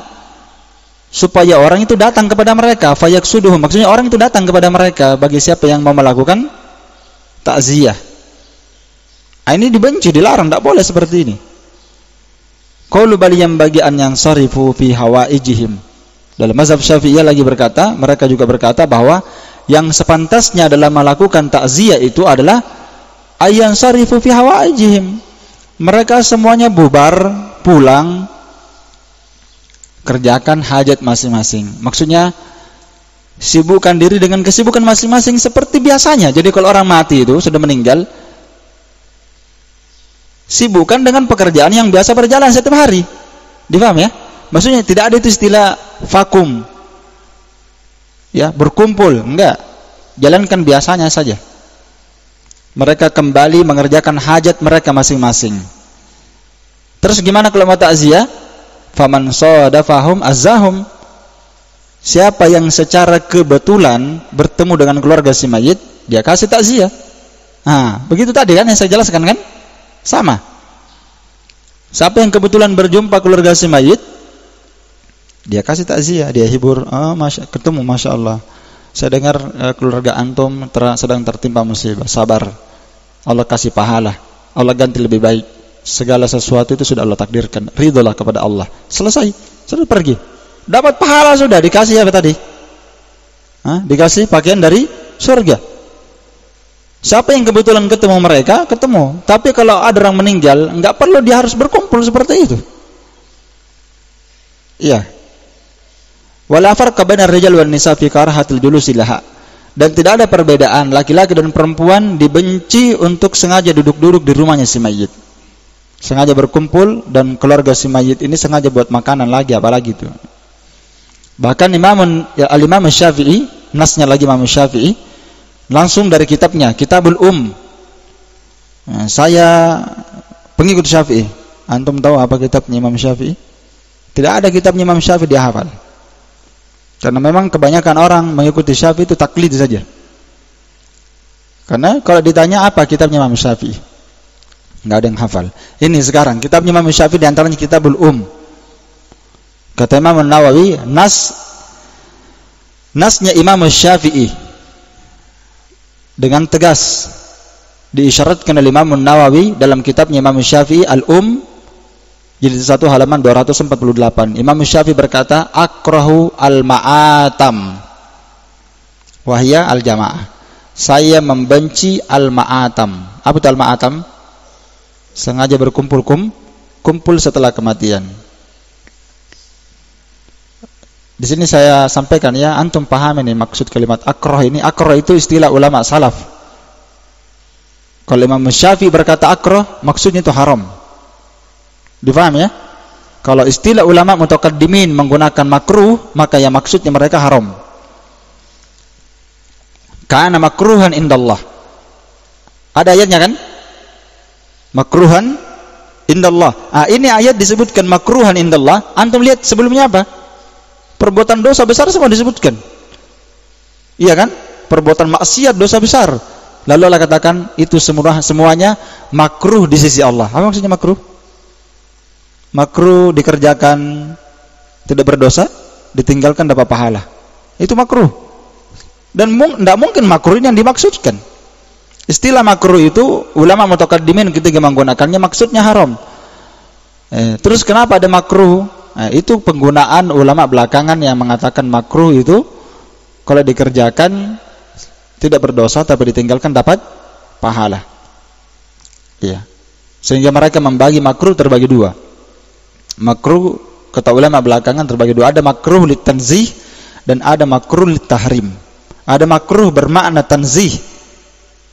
supaya orang itu datang kepada mereka, fayaksuduhum. Maksudnya orang itu datang kepada mereka bagi siapa yang mau melakukan takziah. Ini dibenci, dilarang, tidak boleh seperti ini. Qaulu bal bagi an yang sarifu fi hawaijihim. Dalam mazhab Syafi'iyah lagi berkata, mereka juga berkata bahwa yang sepantasnya dalam melakukan takziah itu adalah ayan sarifu fi hawaijihim. Mereka semuanya bubar, pulang, kerjakan hajat masing-masing. Maksudnya sibukkan diri dengan kesibukan masing-masing seperti biasanya. Jadi kalau orang mati itu sudah meninggal, sibukkan dengan pekerjaan yang biasa berjalan setiap hari. Difaham, ya? Maksudnya tidak ada itu istilah vakum, ya, berkumpul, enggak. Jalankan biasanya saja. Mereka kembali mengerjakan hajat mereka masing-masing. Terus gimana kalau mau takziah? Faman sadafahum azzahum. Siapa yang secara kebetulan bertemu dengan keluarga si mayit, dia kasih takziah. Nah, begitu tadi kan yang saya jelaskan, kan? Sama. Siapa yang kebetulan berjumpa keluarga si mayit, dia kasih takziah, dia hibur. Ketemu, masya Allah. Saya dengar keluarga antum sedang tertimpa musibah. Sabar. Allah kasih pahala. Allah ganti lebih baik. Segala sesuatu itu sudah Allah takdirkan. Ridholah kepada Allah. Selesai. Sudah pergi. dapat pahala sudah, dikasih apa tadi? Dikasih pakaian dari surga. Siapa yang kebetulan ketemu mereka, ketemu. Tapi kalau ada orang meninggal, enggak perlu dia harus berkumpul seperti itu. Iya. Wala farqa bainar rijal wan nisa fi karahatil julusi laha. Dan tidak ada perbedaan laki-laki dan perempuan dibenci untuk sengaja duduk-duduk di rumahnya si mayit. Sengaja berkumpul dan keluarga si mayit ini sengaja buat makanan lagi, apalagi itu. Bahkan Al-Imam Syafi'i, nasnya lagi Imam Syafi'i, langsung dari kitabnya, Kitabul saya pengikut Syafi'i. Antum tahu apa kitabnya Imam Syafi'i? Tidak ada kitabnya Imam Syafi'i dia hafal. Karena memang kebanyakan orang mengikuti Syafi'i itu taklid saja. Karena kalau ditanya apa kitabnya Imam Syafi'i, nggak ada yang hafal. Ini sekarang kitabnya Imam Syafi'i diantaranya Kitabul Kata Imam Nawawi, nasnya Imam Syafi'i dengan tegas diisyaratkan oleh Imam Nawawi dalam kitabnya Imam Syafi'i jilid 1 halaman 248. Imam Syafi'i berkata, akrahu al-ma'atam wahya al-jamaah. Saya membenci al-ma'atam. Apa itu al-ma'atam? Sengaja berkumpul setelah kematian. Di sini saya sampaikan ya, antum paham ini maksud kalimat akrah ini. Akrah itu istilah ulama salaf. Kalau Imam Syafi'i berkata akrah, maksudnya itu haram. Difaham ya? Kalau istilah ulama mutaqaddimin menggunakan makruh, maka yang maksudnya mereka haram. Kana makruhan indallah. Ada ayatnya kan? Makruhan indallah. Ini ayat disebutkan makruhan indallah. Antum lihat sebelumnya apa? Perbuatan dosa besar semua disebutkan. Iya kan? Perbuatan maksiat dosa besar. Lalu Allah katakan itu semuanya makruh di sisi Allah. Apa maksudnya makruh? Makruh dikerjakan tidak berdosa, ditinggalkan dapat pahala. Itu makruh. Dan tidak mungkin makruh ini yang dimaksudkan. Istilah makruh itu ulama mutaqaddimin ketika menggunakannya maksudnya haram. Terus kenapa ada makruh? Itu penggunaan ulama belakangan yang mengatakan makruh itu kalau dikerjakan tidak berdosa tapi ditinggalkan dapat pahala. Iya. Sehingga mereka membagi makruh terbagi dua. Makruh kata ulama belakangan terbagi dua. Ada makruh litanzih dan ada makruh litahrim. Ada makruh bermakna tanzih,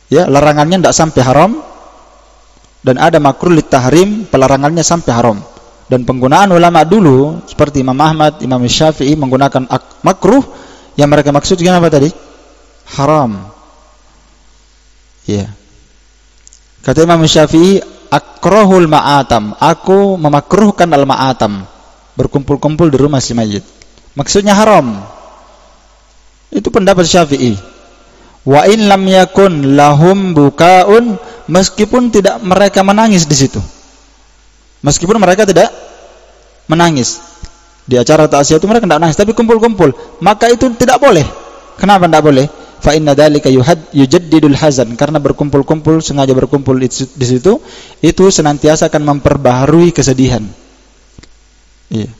ya, larangannya tidak sampai haram, dan ada makruh litahrim, pelarangannya sampai haram. Dan penggunaan ulama dulu seperti Imam Ahmad, Imam Syafi'i menggunakan makruh yang mereka maksudkan apa tadi? Haram. Ya. Kata Imam Syafi'i, akrahul ma'atam. Aku memakruhkan al-ma'atam. Berkumpul-kumpul di rumah si mayit. Maksudnya haram. Itu pendapat Syafi'i. Wa in lam yakun lahum bukaun, meskipun tidak mereka menangis di situ. Meskipun mereka tidak menangis di acara takziah itu mereka tidak menangis, tapi kumpul-kumpul, maka itu tidak boleh. Kenapa tidak boleh? Fa inna dzalika yujaddidul hazan, karena berkumpul-kumpul, sengaja berkumpul di situ, itu senantiasa akan memperbaharui kesedihan. Iya.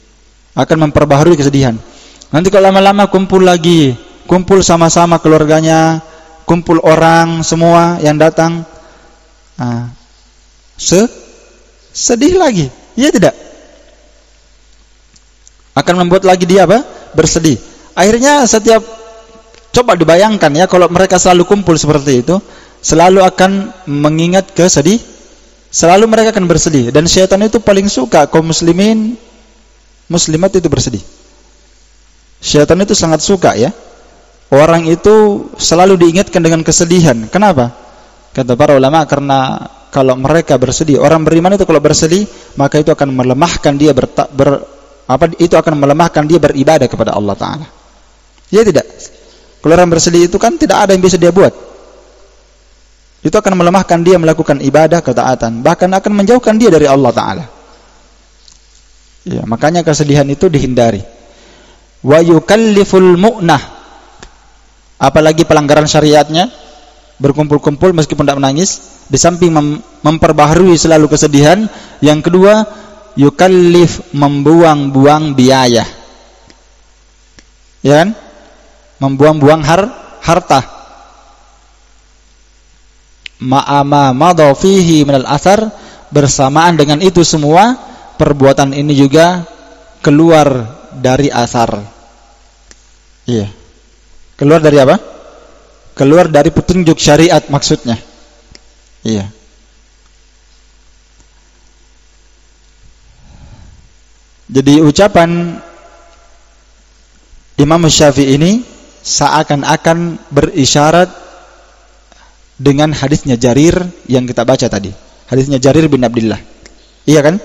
Akan memperbaharui kesedihan. Nanti kalau lama-lama kumpul lagi, kumpul sama-sama keluarganya, kumpul orang semua yang datang, sedih lagi, iya tidak? Akan membuat lagi dia apa? Bersedih. Akhirnya setiap, coba dibayangkan ya, kalau mereka selalu kumpul seperti itu, selalu akan mengingat kesedih, selalu mereka akan bersedih. Dan syaitan itu paling suka kaum muslimat itu bersedih. Syaitan itu sangat suka ya, orang itu selalu diingatkan dengan kesedihan. Kenapa? Kata para ulama, karena kalau mereka bersedih, orang beriman itu kalau bersedih, maka itu akan melemahkan dia melemahkan dia beribadah kepada Allah Ta'ala. Ya tidak? Kalau orang bersedih itu kan tidak ada yang bisa dia buat. Itu akan melemahkan dia melakukan ibadah, ketaatan, bahkan akan menjauhkan dia dari Allah Ta'ala. Ya, makanya kesedihan itu dihindari. Wa yukalliful mu'nah, apalagi pelanggaran syariatnya, berkumpul-kumpul meskipun tidak menangis. Di samping memperbaharui selalu kesedihan, yang kedua yukallif, membuang-buang biaya. Ya kan? Membuang-buang harta. Ma'ama madha fihi minal athar, bersamaan dengan itu semua perbuatan ini juga keluar dari asar. Iya. Keluar dari apa? Keluar dari petunjuk syariat maksudnya. Iya. Jadi ucapan Imam Syafi'i ini seakan-akan berisyarat dengan hadisnya Jarir yang kita baca tadi. Hadisnya Jarir bin Abdullah. Iya kan?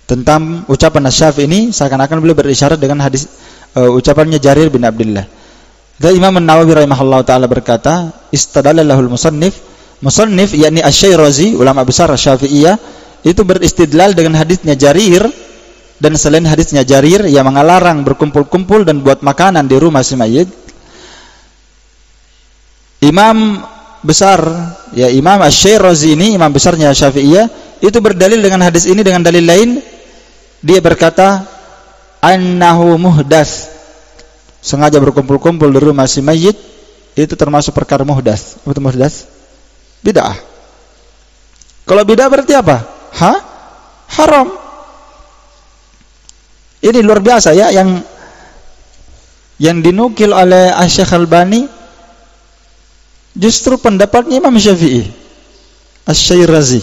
Tentang ucapan Syafi'i ini seakan-akan beliau berisyarat dengan hadis ucapannya Jarir bin Abdullah. Dan Imam An-Nawawi rahimahullah taala berkata, istadallalahul musannif yakni Asy-Syairazi, ulama besar Syafi'iyah, itu beristidlal dengan hadisnya Jarir dan selain hadisnya Jarir yang mengalarang berkumpul-kumpul dan buat makanan di rumah si mayit. Imam besar ya Imam Asy-Syairazi ini, imam besarnya Syafi'iyah, itu berdalil dengan hadis ini dengan dalil lain. Dia berkata annahu muhdats, sengaja berkumpul-kumpul di rumah si mayit itu termasuk perkara muhdats. Apa itu muhdats? Bid'ah. Kalau bid'ah berarti apa? Haram. Ini luar biasa ya yang dinukil oleh Asy-Syaikh Albani. Justru pendapatnya Imam Syafi'i, Asy-Syairazi.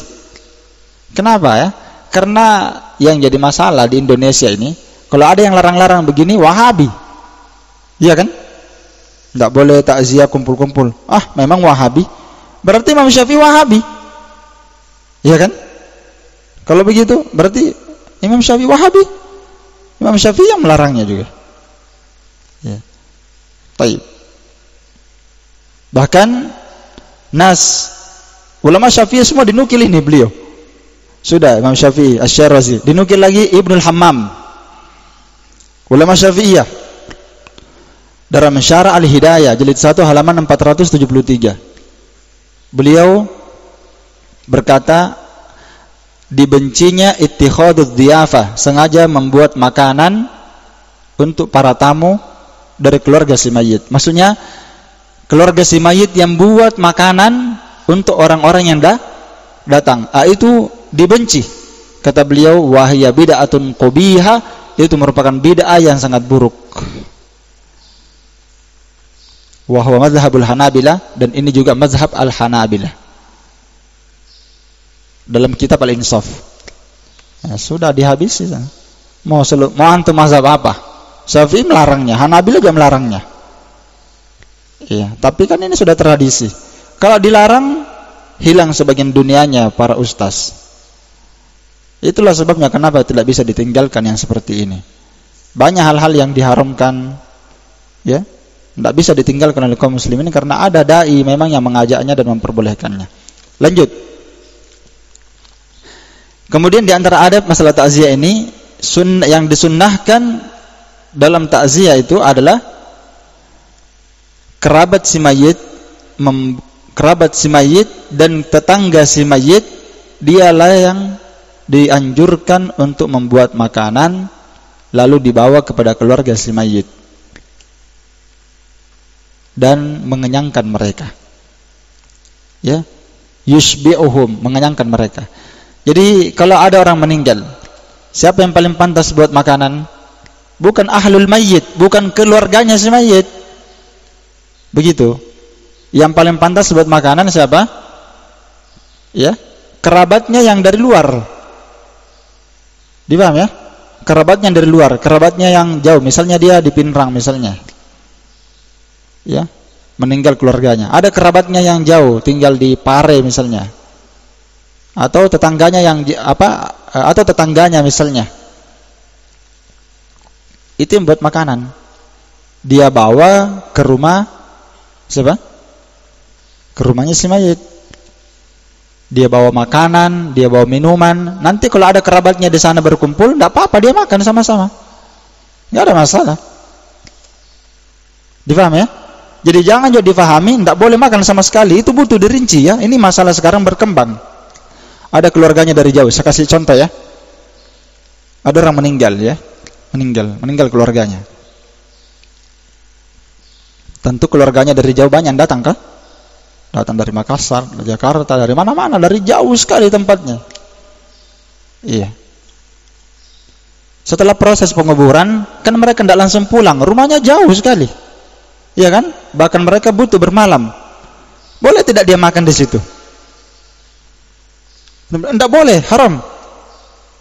Kenapa ya? Karena yang jadi masalah di Indonesia ini, kalau ada yang larang-larang begini, Wahabi. Iya kan? Tidak boleh takziah kumpul-kumpul. Memang Wahabi. Berarti Imam Syafi'i Wahabi. Iya kan? Kalau begitu, berarti Imam Syafi'i Wahabi. Imam Syafi'i yang melarangnya juga. Ya. Baik. Bahkan ulama Syafi'i semua dinukil ini beliau. Sudah Imam Syafi'i, Asy-Syairazi, dinukil lagi Ibnul Hammam. Ulama Syafi'iyah. Dalam Syarah Al-Hidayah jilid 1 halaman 473. Beliau berkata dibencinya ittikhadudz dhiyafah, sengaja membuat makanan untuk para tamu dari keluarga si mayit. Maksudnya keluarga si mayit yang buat makanan untuk orang-orang yang datang. Itu dibenci. Kata beliau, wahya bid'atun qabihah, itu merupakan bid'ah yang sangat buruk. Wa huwa mazhabul Hanabilah, dan ini juga mazhab Al-Hanabilah. Dalam kitab Al-Insaf. Sudah dihabisi. Mau antum mazhab apa? Syafi'i melarangnya, Hanabilah juga melarangnya. Iya, tapi kan ini sudah tradisi. Kalau dilarang, hilang sebagian dunianya para ustaz. Itulah sebabnya kenapa tidak bisa ditinggalkan yang seperti ini. Banyak hal-hal yang diharamkan, ya, tidak bisa ditinggalkan oleh kaum muslimin karena ada dai memang yang mengajaknya dan memperbolehkannya. Lanjut. Kemudian di antara adab masalah takziah ini, yang disunnahkan dalam takziah itu adalah kerabat si mayit dan tetangga si mayit, dialah yang dianjurkan untuk membuat makanan lalu dibawa kepada keluarga si mayit dan mengenyangkan mereka. Ya, yushbi'uhum, mengenyangkan mereka. Jadi kalau ada orang meninggal, siapa yang paling pantas buat makanan? Bukan ahlul mayyit, bukan keluarganya si mayit. Begitu. Yang paling pantas buat makanan siapa? Ya, kerabatnya yang dari luar. Dipaham ya? Kerabatnya dari luar, kerabatnya yang jauh. Misalnya dia di Pinrang misalnya. Ya, meninggal keluarganya. Ada kerabatnya yang jauh, tinggal di Pare misalnya. Atau tetangganya atau tetangganya misalnya. Itu yang buat makanan. Dia bawa ke rumah siapa? Ke rumahnya si mayit. Dia bawa makanan, dia bawa minuman. Nanti kalau ada kerabatnya di sana berkumpul, tidak apa-apa, dia makan sama-sama. Tidak ada masalah. Difaham ya? Jadi jangan juga difahami, tidak boleh makan sama sekali. Itu butuh dirinci ya. Ini masalah sekarang berkembang. Ada keluarganya dari jauh. Saya kasih contoh ya. Ada orang meninggal ya. Meninggal keluarganya. Tentu keluarganya dari jauh banyak yang datang kah? Datang dari Makassar, dari Jakarta, dari mana-mana, dari jauh sekali tempatnya. Iya. Setelah proses penguburan, kan mereka tidak langsung pulang, rumahnya jauh sekali. Iya kan? Bahkan mereka butuh bermalam. Boleh tidak dia makan di situ? Tidak boleh, haram.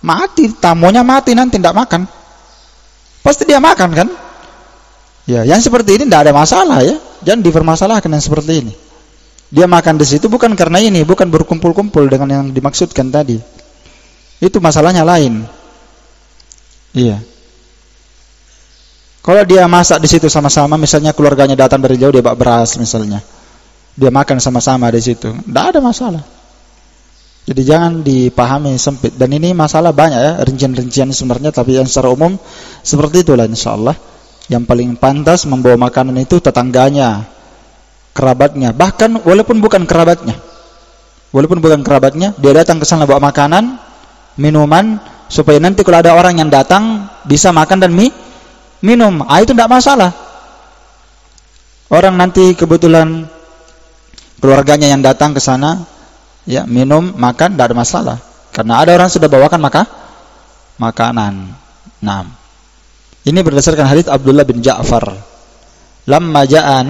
Mati, tamunya mati nanti tidak makan. Pasti dia makan kan? Ya, yang seperti ini tidak ada masalah ya. Jangan dipermasalahkan yang seperti ini. Dia makan di situ bukan karena ini, bukan berkumpul-kumpul dengan yang dimaksudkan tadi. Itu masalahnya lain. Iya. Kalau dia masak di situ sama-sama, misalnya keluarganya datang dari jauh, dia bawa beras misalnya, dia makan sama-sama di situ, tidak ada masalah. Jadi jangan dipahami sempit. Dan ini masalah banyak ya, rincian-rincian sebenarnya, tapi yang secara umum seperti itulah insyaallah. Yang paling pantas membawa makanan itu tetangganya, kerabatnya, bahkan walaupun bukan kerabatnya, dia datang ke sana bawa makanan, minuman, supaya nanti kalau ada orang yang datang bisa makan dan minum. Itu tidak masalah. Orang nanti kebetulan keluarganya yang datang ke sana, ya minum, makan, tidak ada masalah. Karena ada orang sudah bawakan makanan. Nah, ini berdasarkan hadits Abdullah bin Ja'far. Lamma ja'a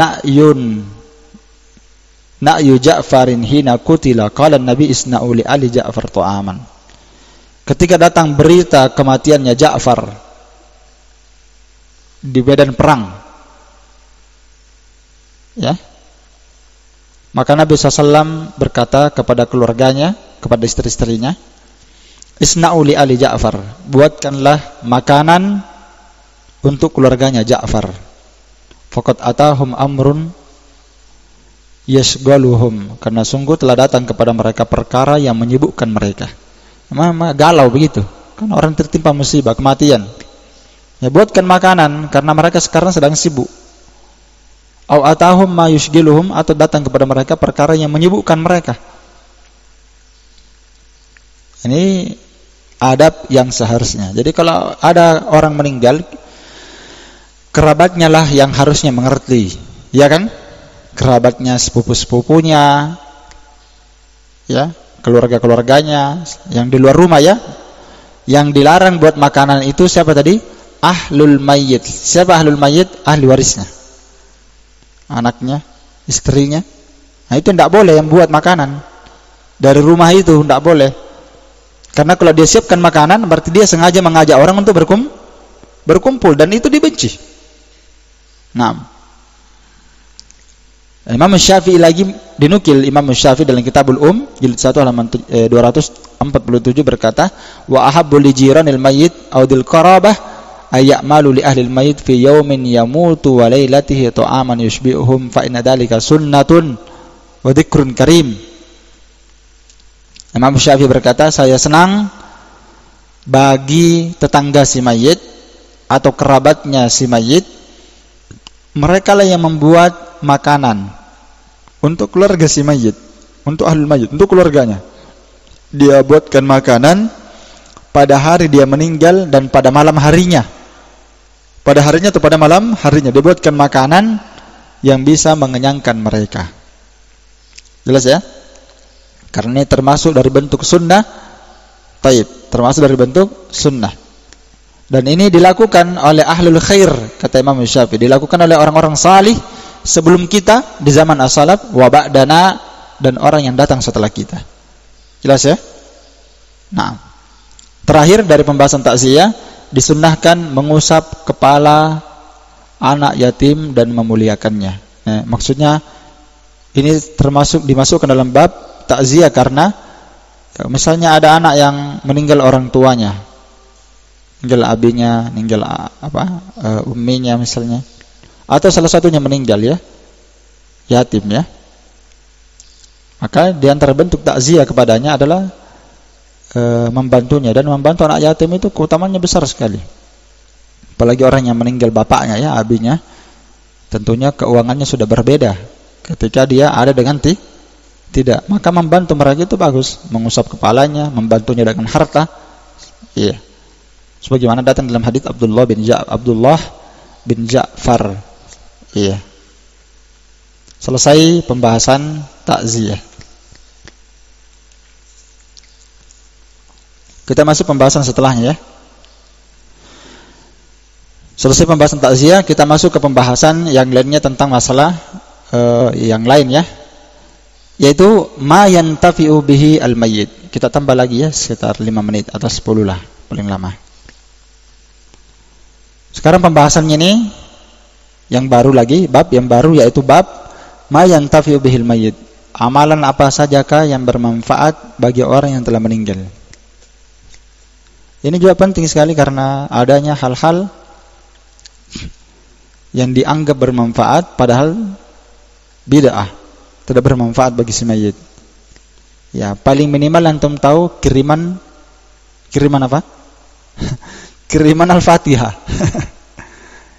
na'yu Ja'farin hina kutila, qala Nabi isna'u li ali Ja'far tu'aman. Ketika datang berita kematiannya Ja'far di medan perang, ya, maka Nabi SAW berkata kepada keluarganya, kepada istri-istrinya, isna'u li ali Ja'far, buatkanlah makanan untuk keluarganya Ja'far. Faqad atahum amrun yashghaluhum, karena sungguh telah datang kepada mereka perkara yang menyibukkan mereka. Galau begitu, kan orang tertimpa musibah, kematian. Ya, buatkan makanan karena mereka sekarang sedang sibuk. Au atahum ma yushghiluhum, atau datang kepada mereka perkara yang menyibukkan mereka. Ini adab yang seharusnya. Jadi kalau ada orang meninggal, kerabatnya lah yang harusnya mengerti, ya kan? Kerabatnya, sepupu-sepupunya, ya, keluarga-keluarganya yang di luar rumah ya. Yang dilarang buat makanan itu siapa tadi? Ahlul mayyit. Siapa ahlul mayyit? Ahli warisnya, anaknya, istrinya. Nah, itu tidak boleh yang buat makanan dari rumah itu, tidak boleh. Karena kalau dia siapkan makanan, berarti dia sengaja mengajak orang untuk berkumpul, dan itu dibenci. Nah, Imam Syafi'i lagi dinukil, Imam Syafi'i dalam Kitabul jilid 1 halaman 247 berkata, wa ahabbu li jiranil mayyit aw dil qarabah ay ya'malu li ahli al mayyit fi yawmin yamutu wa lailatihi ta'aman yushbi'uhum fa inna dhalika sunnatun wa dzikrun karim. Imam Syafi'i berkata, saya senang bagi tetangga si mayit atau kerabatnya si mayit, mereka lah yang membuat makanan untuk keluarga si mayit, untuk ahlul mayit, untuk keluarganya. Dia buatkan makanan pada hari dia meninggal dan pada malam harinya. Pada harinya atau pada malam harinya dia buatkan makanan yang bisa mengenyangkan mereka. Jelas ya? Karena ini termasuk dari bentuk sunnah. Taib, termasuk dari bentuk sunnah. Dan ini dilakukan oleh ahlul khair, kata Imam Syafi'i, dilakukan oleh orang-orang salih sebelum kita di zaman as-salaf, wa ba'dana, dan orang yang datang setelah kita. Jelas ya? Nah, terakhir dari pembahasan takziah, disunnahkan mengusap kepala anak yatim dan memuliakannya. Nah, maksudnya ini dimasukkan dalam bab takziah karena misalnya ada anak yang meninggal orang tuanya, meninggal abinya, meninggal umminya misalnya, atau salah satunya meninggal ya, yatim ya, maka di antara bentuk takziah kepadanya adalah membantunya, dan membantu anak yatim itu keutamaannya besar sekali. Apalagi orang yang meninggal bapaknya ya, abinya, tentunya keuangannya sudah berbeda ketika dia ada dengan tidak, maka membantu mereka itu bagus, mengusap kepalanya, membantunya dengan harta, iya. Sebagaimana datang dalam hadits Abdullah bin Ja'far, iya. Selesai pembahasan takziah. Kita masuk pembahasan setelahnya ya. Selesai pembahasan takziah, kita masuk ke pembahasan yang lainnya tentang masalah yang lain ya. Yaitu ma yantafi'u bihi al-mayyit. Kita tambah lagi ya sekitar 5 menit atau 10 lah paling lama. Sekarang pembahasannya ini yang baru lagi, bab yang baru yaitu bab ma yantafi'u bihil mayyit. Amalan apa sajakah yang bermanfaat bagi orang yang telah meninggal? Ini juga penting sekali karena adanya hal-hal yang dianggap bermanfaat padahal bid'ah, tidak bermanfaat bagi si mayit. Ya, paling minimal antum tahu kiriman apa? Kiriman Al-Fatihah.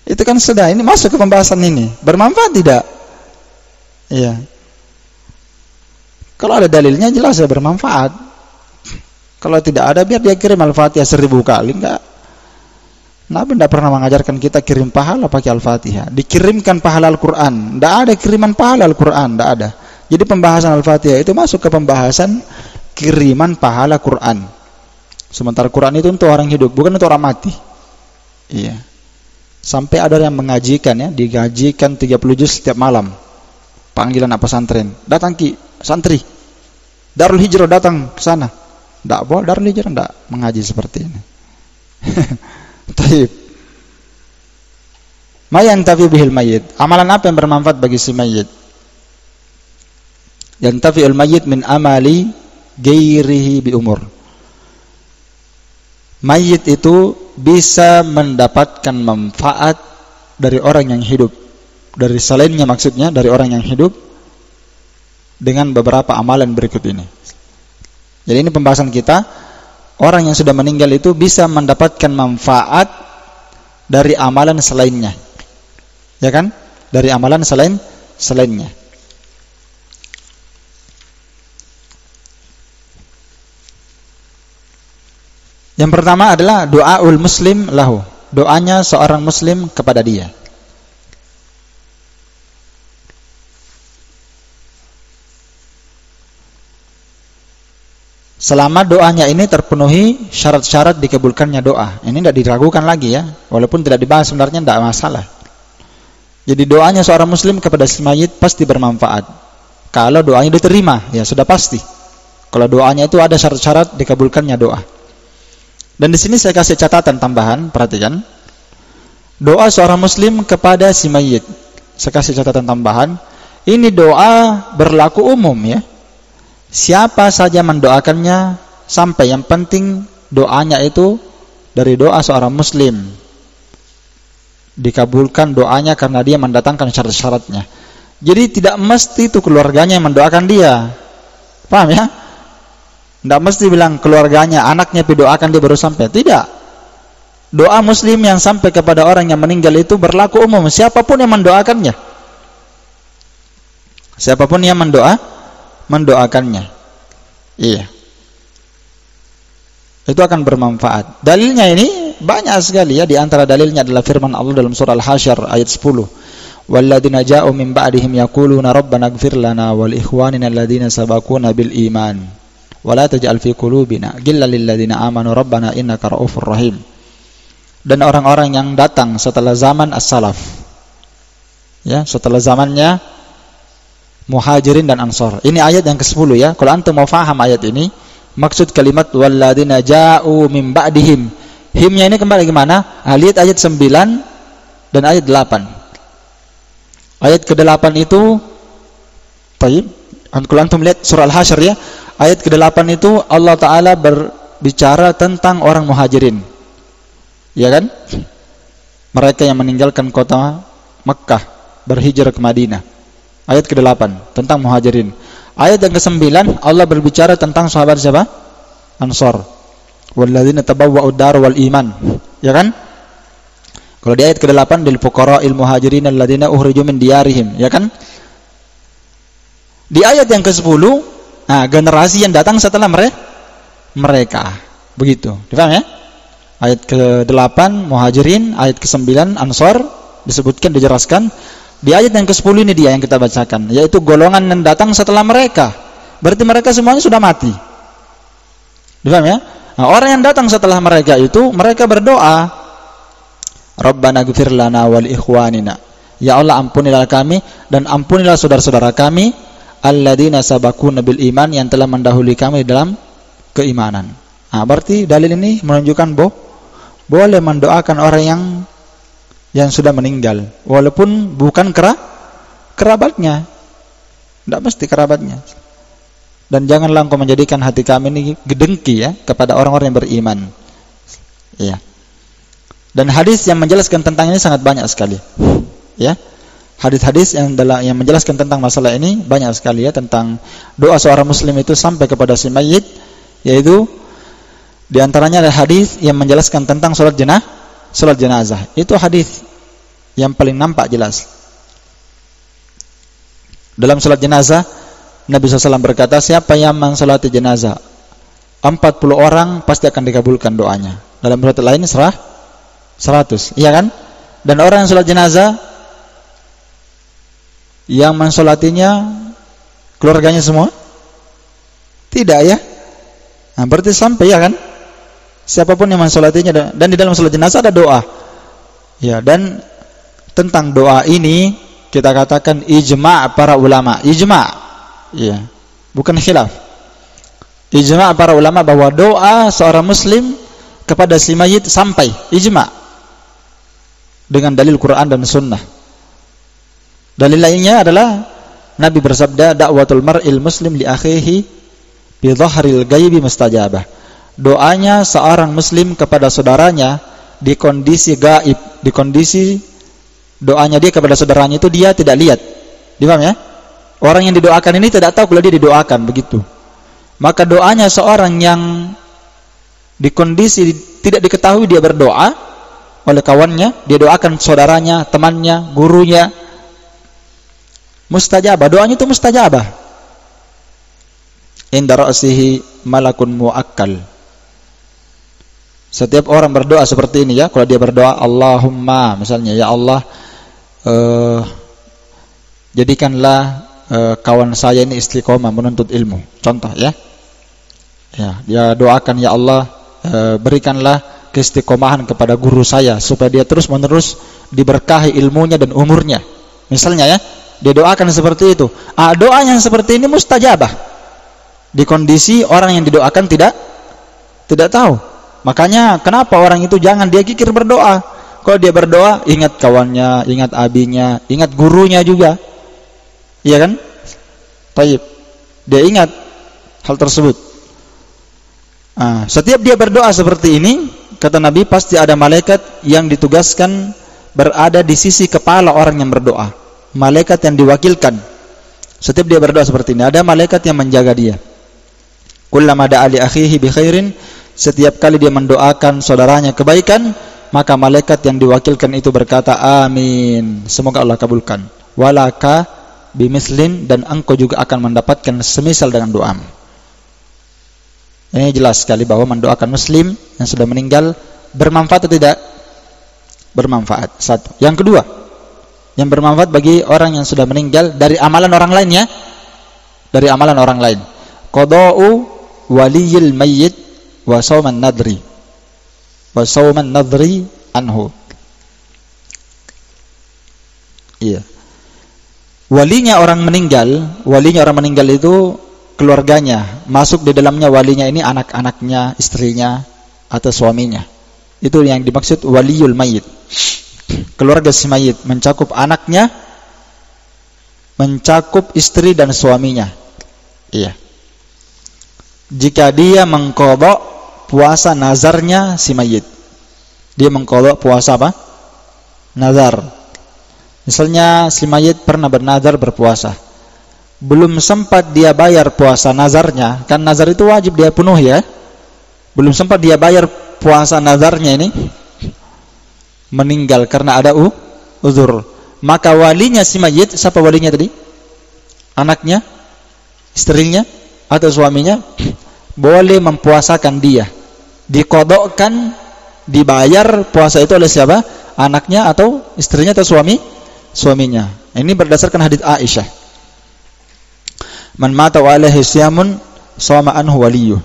Itu kan sudah, ini masuk ke pembahasan ini. Bermanfaat tidak? Iya. Kalau ada dalilnya jelas ya bermanfaat. Kalau tidak ada biar dia kirim Al-Fatihah 1000 kali, enggak. Nabi tidak pernah mengajarkan kita kirim pahala pakai Al-Fatihah. Dikirimkan pahala Al-Quran. Tidak ada kiriman pahala Al-Quran, tidak ada. Jadi pembahasan Al-Fatihah itu masuk ke pembahasan kiriman pahala Quran. Sementara Quran itu untuk orang hidup, bukan untuk orang mati. Iya. Sampai ada yang mengajikan ya, digajikan 30 juz setiap malam. Panggilan apa pesantren. Datang ki santri. Darul Hijrah datang ke sana. Tidak boleh Darul Hijrah tidak mengaji seperti ini. Taib. Ma yantafi bihil mayyit. Amalan apa yang bermanfaat bagi si mayyit? Yantafi'ul mayyit min amali ghairihi bi umur. Mayyit itu bisa mendapatkan manfaat dari orang yang hidup, dari selainnya maksudnya, dari orang yang hidup dengan beberapa amalan berikut ini. Jadi ini pembahasan kita, orang yang sudah meninggal itu bisa mendapatkan manfaat dari amalan selainnya. Ya kan? Dari amalan selainnya. Yang pertama adalah doaul muslim lahu. Doanya seorang muslim kepada dia. Selama doanya ini terpenuhi syarat-syarat dikabulkannya doa. Ini tidak diragukan lagi ya. Walaupun tidak dibahas sebenarnya tidak masalah. Jadi doanya seorang muslim kepada si mayit pasti bermanfaat. Kalau doanya diterima, ya sudah pasti. Kalau doanya itu ada syarat-syarat dikabulkannya doa. Dan di sini saya kasih catatan tambahan, perhatikan. Doa seorang muslim kepada si mayit. Saya kasih catatan tambahan. Ini doa berlaku umum ya. Siapa saja mendoakannya, sampai yang penting doanya itu dari doa seorang muslim. Dikabulkan doanya karena dia mendatangkan syarat-syaratnya. Jadi tidak mesti itu keluarganya yang mendoakan dia. Paham ya? Tidak mesti bilang keluarganya, anaknya doakan dia baru sampai. Tidak. Doa muslim yang sampai kepada orang yang meninggal itu berlaku umum. Siapapun yang mendoakannya. Siapapun yang mendoakannya. Iya. Itu akan bermanfaat. Dalilnya ini banyak sekali ya. Di antara dalilnya adalah firman Allah dalam surah Al-Hasyr ayat 10. Walladzina ja'u min ba'dihim yaquluna rabbana ighfir lana wal ikhwanina alladzina sabaquna bil iman. Wala taj'al fi qulubina ghillan lil ladzina amanu rabbana innaka ra'ufur rahim. Dan orang-orang yang datang setelah zaman as-salaf. Ya, setelah zamannya Muhajirin dan Ansar. Ini ayat yang ke-10 ya. Kalau antum mau paham ayat ini, maksud kalimat walladzina ja'u min ba'dihim. Himnya ini kembali gimana? Lihat ayat 9 dan ayat 8. Ayat ke-8 itu taib. Kalau antum lihat surah Al-Hasyr ya, ayat ke-8 itu Allah Ta'ala berbicara tentang orang Muhajirin. Ya kan? Mereka yang meninggalkan kota Mekkah, berhijrah ke Madinah. Ayat ke-8 tentang Muhajirin. Ayat yang ke-9 Allah berbicara tentang sahabat siapa? Ansar. Walladzina tabawwa'ud dar wal iman. Ya kan? Kalau di ayat ke-8 lil fuqara'il muhajirin alladzina ukhriju min diyarihim, ya kan? Di ayat yang ke-10, nah, generasi yang datang setelah mereka. Begitu. Dipaham ya? Ayat ke-8 Muhajirin, ayat ke-9 Ansar disebutkan, dijelaskan. Di ayat yang ke-10 ini dia yang kita bacakan, yaitu golongan yang datang setelah mereka. Berarti mereka semuanya sudah mati. Dipaham ya? Nah, orang yang datang setelah mereka itu, mereka berdoa, Rabbana ghfir lana wal ikhwanina. Ya Allah, ampunilah kami dan ampunilah saudara-saudara kami alladzina sabaquna bil iman, yang telah mendahului kami dalam keimanan. Nah, berarti dalil ini menunjukkan boleh mendoakan orang yang sudah meninggal, walaupun bukan kerabatnya. Tidak mesti kerabatnya. Dan janganlah engkau menjadikan hati kami ini gedengki ya kepada orang-orang yang beriman. Ya. Dan hadis yang menjelaskan tentang ini sangat banyak sekali. Ya. Hadis-hadis yang menjelaskan tentang masalah ini banyak sekali ya, tentang doa seorang muslim itu sampai kepada si mayit, yaitu di antaranya ada hadis yang menjelaskan tentang salat jenazah. Itu hadis yang paling nampak jelas. Dalam salat jenazah Nabi SAW berkata, siapa yang mensalati jenazah 40 orang pasti akan dikabulkan doanya. Dalam riwayat lain 100, iya kan? Dan orang yang salat jenazah yang mensolatinya keluarganya semua? Tidak ya? Nah, berarti sampai ya kan? Siapapun yang mensolatinya, dan di dalam salat jenazah ada doa. Ya, dan tentang doa ini kita katakan ijma' para ulama. Ijma'. Ya, bukan khilaf. Ijma' para ulama bahwa doa seorang muslim kepada si mayit sampai, ijma' dengan dalil Quran dan Sunnah. Dalil lainnya adalah Nabi bersabda, da'watul mar'il muslim li akhihi bi dhahril ghaibi mustajabah. Doanya seorang muslim kepada saudaranya di kondisi gaib, di kondisi doanya dia kepada saudaranya itu dia tidak lihat. Dipaham ya? Orang yang didoakan ini tidak tahu kalau dia didoakan, begitu. Maka doanya seorang yang di kondisi tidak diketahui dia berdoa oleh kawannya, dia doakan saudaranya, temannya, gurunya, mustajabah. Doanya itu mustajabah. Inda ra'sihi malakun muakkal. Setiap orang berdoa seperti ini ya, kalau dia berdoa Allahumma misalnya, ya Allah, jadikanlah kawan saya ini istiqomah menuntut ilmu, contoh ya. Ya, dia doakan, ya Allah, berikanlah keistiqomahan kepada guru saya supaya dia terus-menerus diberkahi ilmunya dan umurnya. Misalnya ya, dia doakan seperti itu. Doa yang seperti ini mustajabah. Di kondisi orang yang didoakan tidak tahu. Makanya kenapa orang itu jangan dia kikir berdoa. Kalau dia berdoa, ingat kawannya, ingat abinya, ingat gurunya juga. Iya kan? Baik. Dia ingat hal tersebut. Setiap dia berdoa seperti ini, kata Nabi, pasti ada malaikat yang ditugaskan berada di sisi kepala orang yang berdoa. Malaikat yang diwakilkan. Setiap dia berdoa seperti ini, ada malaikat yang menjaga dia. Kullama da'a li akhihi bi khairin, setiap kali dia mendoakan saudaranya kebaikan, maka malaikat yang diwakilkan itu berkata, amin, semoga Allah kabulkan. Walaka bimislin, dan engkau juga akan mendapatkan semisal dengan doamu. Ini jelas sekali bahwa mendoakan muslim yang sudah meninggal bermanfaat atau tidak? Bermanfaat. Satu. Yang kedua, yang bermanfaat bagi orang yang sudah meninggal dari amalan orang lain ya. Dari amalan orang lain. Qada'u waliyil mayyit wa shauman nadri. Wa shauman nadri anhu. Iya. Walinya orang meninggal itu keluarganya, masuk di dalamnya walinya ini anak-anaknya, istrinya atau suaminya. Itu yang dimaksud waliyul mayyit. Keluarga si mayit mencakup anaknya, mencakup istri dan suaminya. Iya. Jika dia mengqadha puasa nazarnya si mayit. Dia mengqadha puasa apa? Nazar. Misalnya si mayit pernah bernazar berpuasa, belum sempat dia bayar puasa nazarnya, kan nazar itu wajib dia penuhi ya. Belum sempat dia bayar puasa nazarnya ini, meninggal karena ada uzur. Maka walinya si mayit, siapa walinya tadi? Anaknya, istrinya atau suaminya, boleh mempuasakan dia. Diqadhakan, dibayar puasa itu oleh siapa? Anaknya atau istrinya atau suaminya. Ini berdasarkan hadits Aisyah. Man mata wa alaihi siyamun shama anhu waliyuh.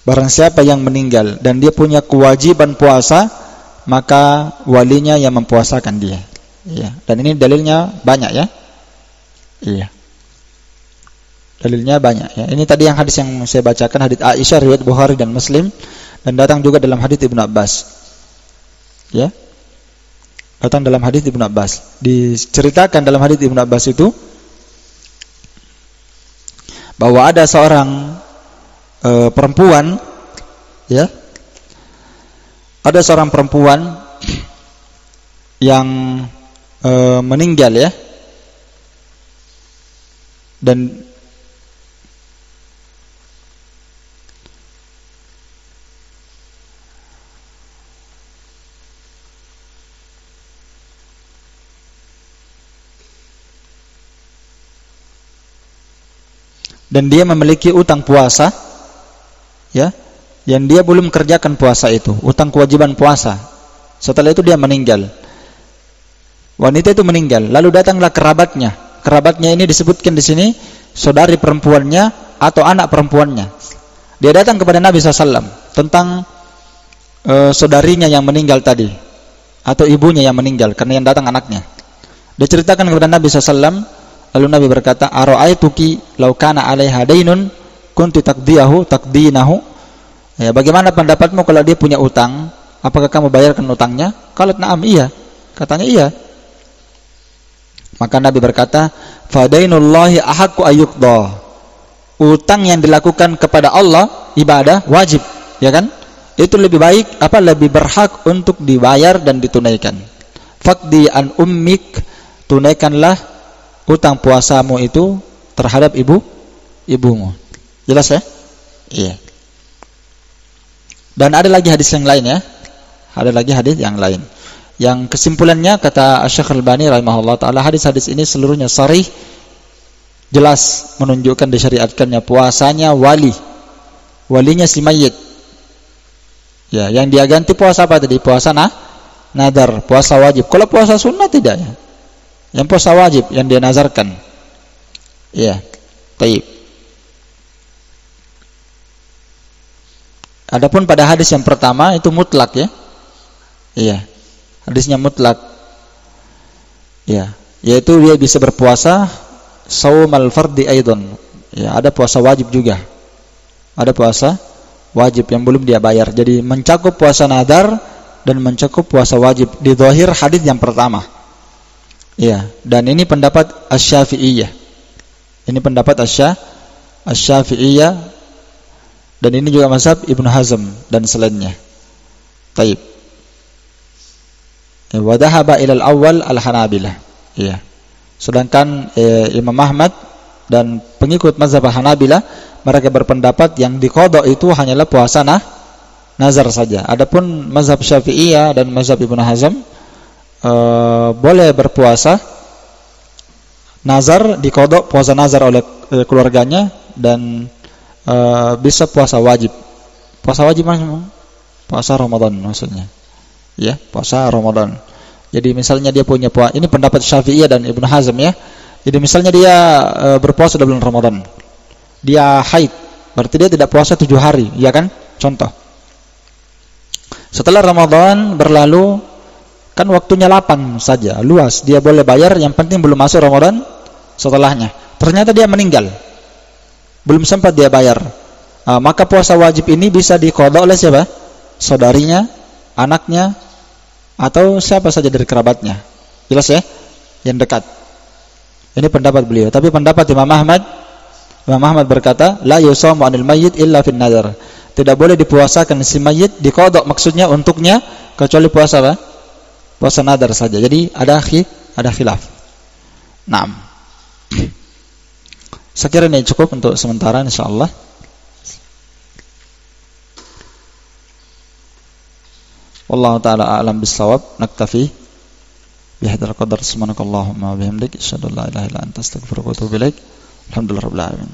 Barang siapa yang meninggal dan dia punya kewajiban puasa, maka walinya yang mempuasakan dia. Iya. Dan ini dalilnya banyak ya. Iya. Dalilnya banyak ya. Ini tadi yang hadis yang saya bacakan, hadits Aisyah riwayat Bukhari dan Muslim, dan datang juga dalam hadits Ibnu Abbas. Ya. Datang dalam hadits Ibnu Abbas. Diceritakan dalam hadits Ibnu Abbas itu bahwa ada seorang perempuan, ya, ada seorang perempuan yang meninggal ya, dan dia memiliki utang puasa, ya, yang dia belum kerjakan puasa itu, utang kewajiban puasa. Setelah itu dia meninggal. Wanita itu meninggal, lalu datanglah kerabatnya. Kerabatnya ini disebutkan di sini saudari perempuannya atau anak perempuannya. Dia datang kepada Nabi SAW tentang saudarinya yang meninggal tadi, atau ibunya yang meninggal, karena yang datang anaknya. Dia ceritakan kepada Nabi SAW. Lalu Nabi berkata, "Ara'aituki law kana 'alaiha dainun kunti taqdinahu." Ya, bagaimana pendapatmu kalau dia punya utang? Apakah kamu bayarkan utangnya? Qalat na'am, iya. Katanya iya. Maka Nabi berkata, "Fadainullahi ahaqqu ayyuqda." Utang yang dilakukan kepada Allah, ibadah wajib, ya kan? Itu lebih baik, lebih berhak untuk dibayar dan ditunaikan. Faqdi an ummik, tunaikanlah utang puasamu itu terhadap ibumu. Jelas ya? Iya. Dan ada lagi hadis yang lain ya. Ada lagi hadis yang lain. Yang kesimpulannya kata Syekh Al-Albani rahimahullah taala, hadis-hadis ini seluruhnya sharih, jelas menunjukkan disyariatkannya puasanya walinya si mayit. Ya, yang dia ganti puasa apa tadi? Puasa nadar, puasa wajib. Kalau puasa sunnah tidak ya. Yang puasa wajib yang dia nazarkan. Iya. Baik. Adapun pada hadis yang pertama itu mutlak ya. Iya. Hadisnya mutlak. Ya, yaitu dia bisa berpuasa shaumal fardhi aidan. Ya, ada puasa wajib juga. Ada puasa wajib yang belum dia bayar. Jadi mencakup puasa nadar dan mencakup puasa wajib di zahir hadis yang pertama. Ya, dan ini pendapat Asy-Syafi'iyah. Ini pendapat Asy-Syafi'iyah, dan ini juga mazhab Ibnu Hazm dan selainnya. Taib. Wa dhahaba ila al-awwal al-Hanabilah. Ya. Sedangkan Imam Ahmad dan pengikut mazhab Hanabilah, mereka berpendapat yang diqadha itu hanyalah puasa nazar saja. Adapun mazhab Syafi'iyah dan mazhab Ibnu Hazm boleh berpuasa nazar, diqadha puasa nazar oleh keluarganya, dan bisa puasa wajib. Puasa wajib maksudnya puasa Ramadan maksudnya. Ya, puasa Ramadan. Jadi misalnya dia punya puasa, ini pendapat Syafi'iyah dan Ibnu Hazm ya. Jadi misalnya dia berpuasa di bulan Ramadan. Dia haid, berarti dia tidak puasa 7 hari, ya kan? Contoh. Setelah Ramadan berlalu, kan waktunya 8 saja, luas, dia boleh bayar, yang penting belum masuk Ramadan setelahnya. Ternyata dia meninggal, belum sempat dia bayar, maka puasa wajib ini bisa diqadha oleh siapa? Saudarinya, anaknya, atau siapa saja dari kerabatnya. Jelas ya? Yang dekat. Ini pendapat beliau. Tapi pendapat Imam Ahmad berkata, la yusamu 'anil mayyit illa fin nadar. Tidak boleh dipuasakan si mayit, diqadha maksudnya untuknya, kecuali puasa apa? Puasa nadar saja. Jadi ada khilaf. Naam. Sekira ini cukup untuk sementara insyaallah. Wallahu taala a'lam bis-shawab. Naktafi bihadzal qadar. Subhanakallahumma wa bihamdik, asyhadu an la ilaha illa anta, astaghfiruka wa atubu ilaik. Alhamdulillahirabbil alamin.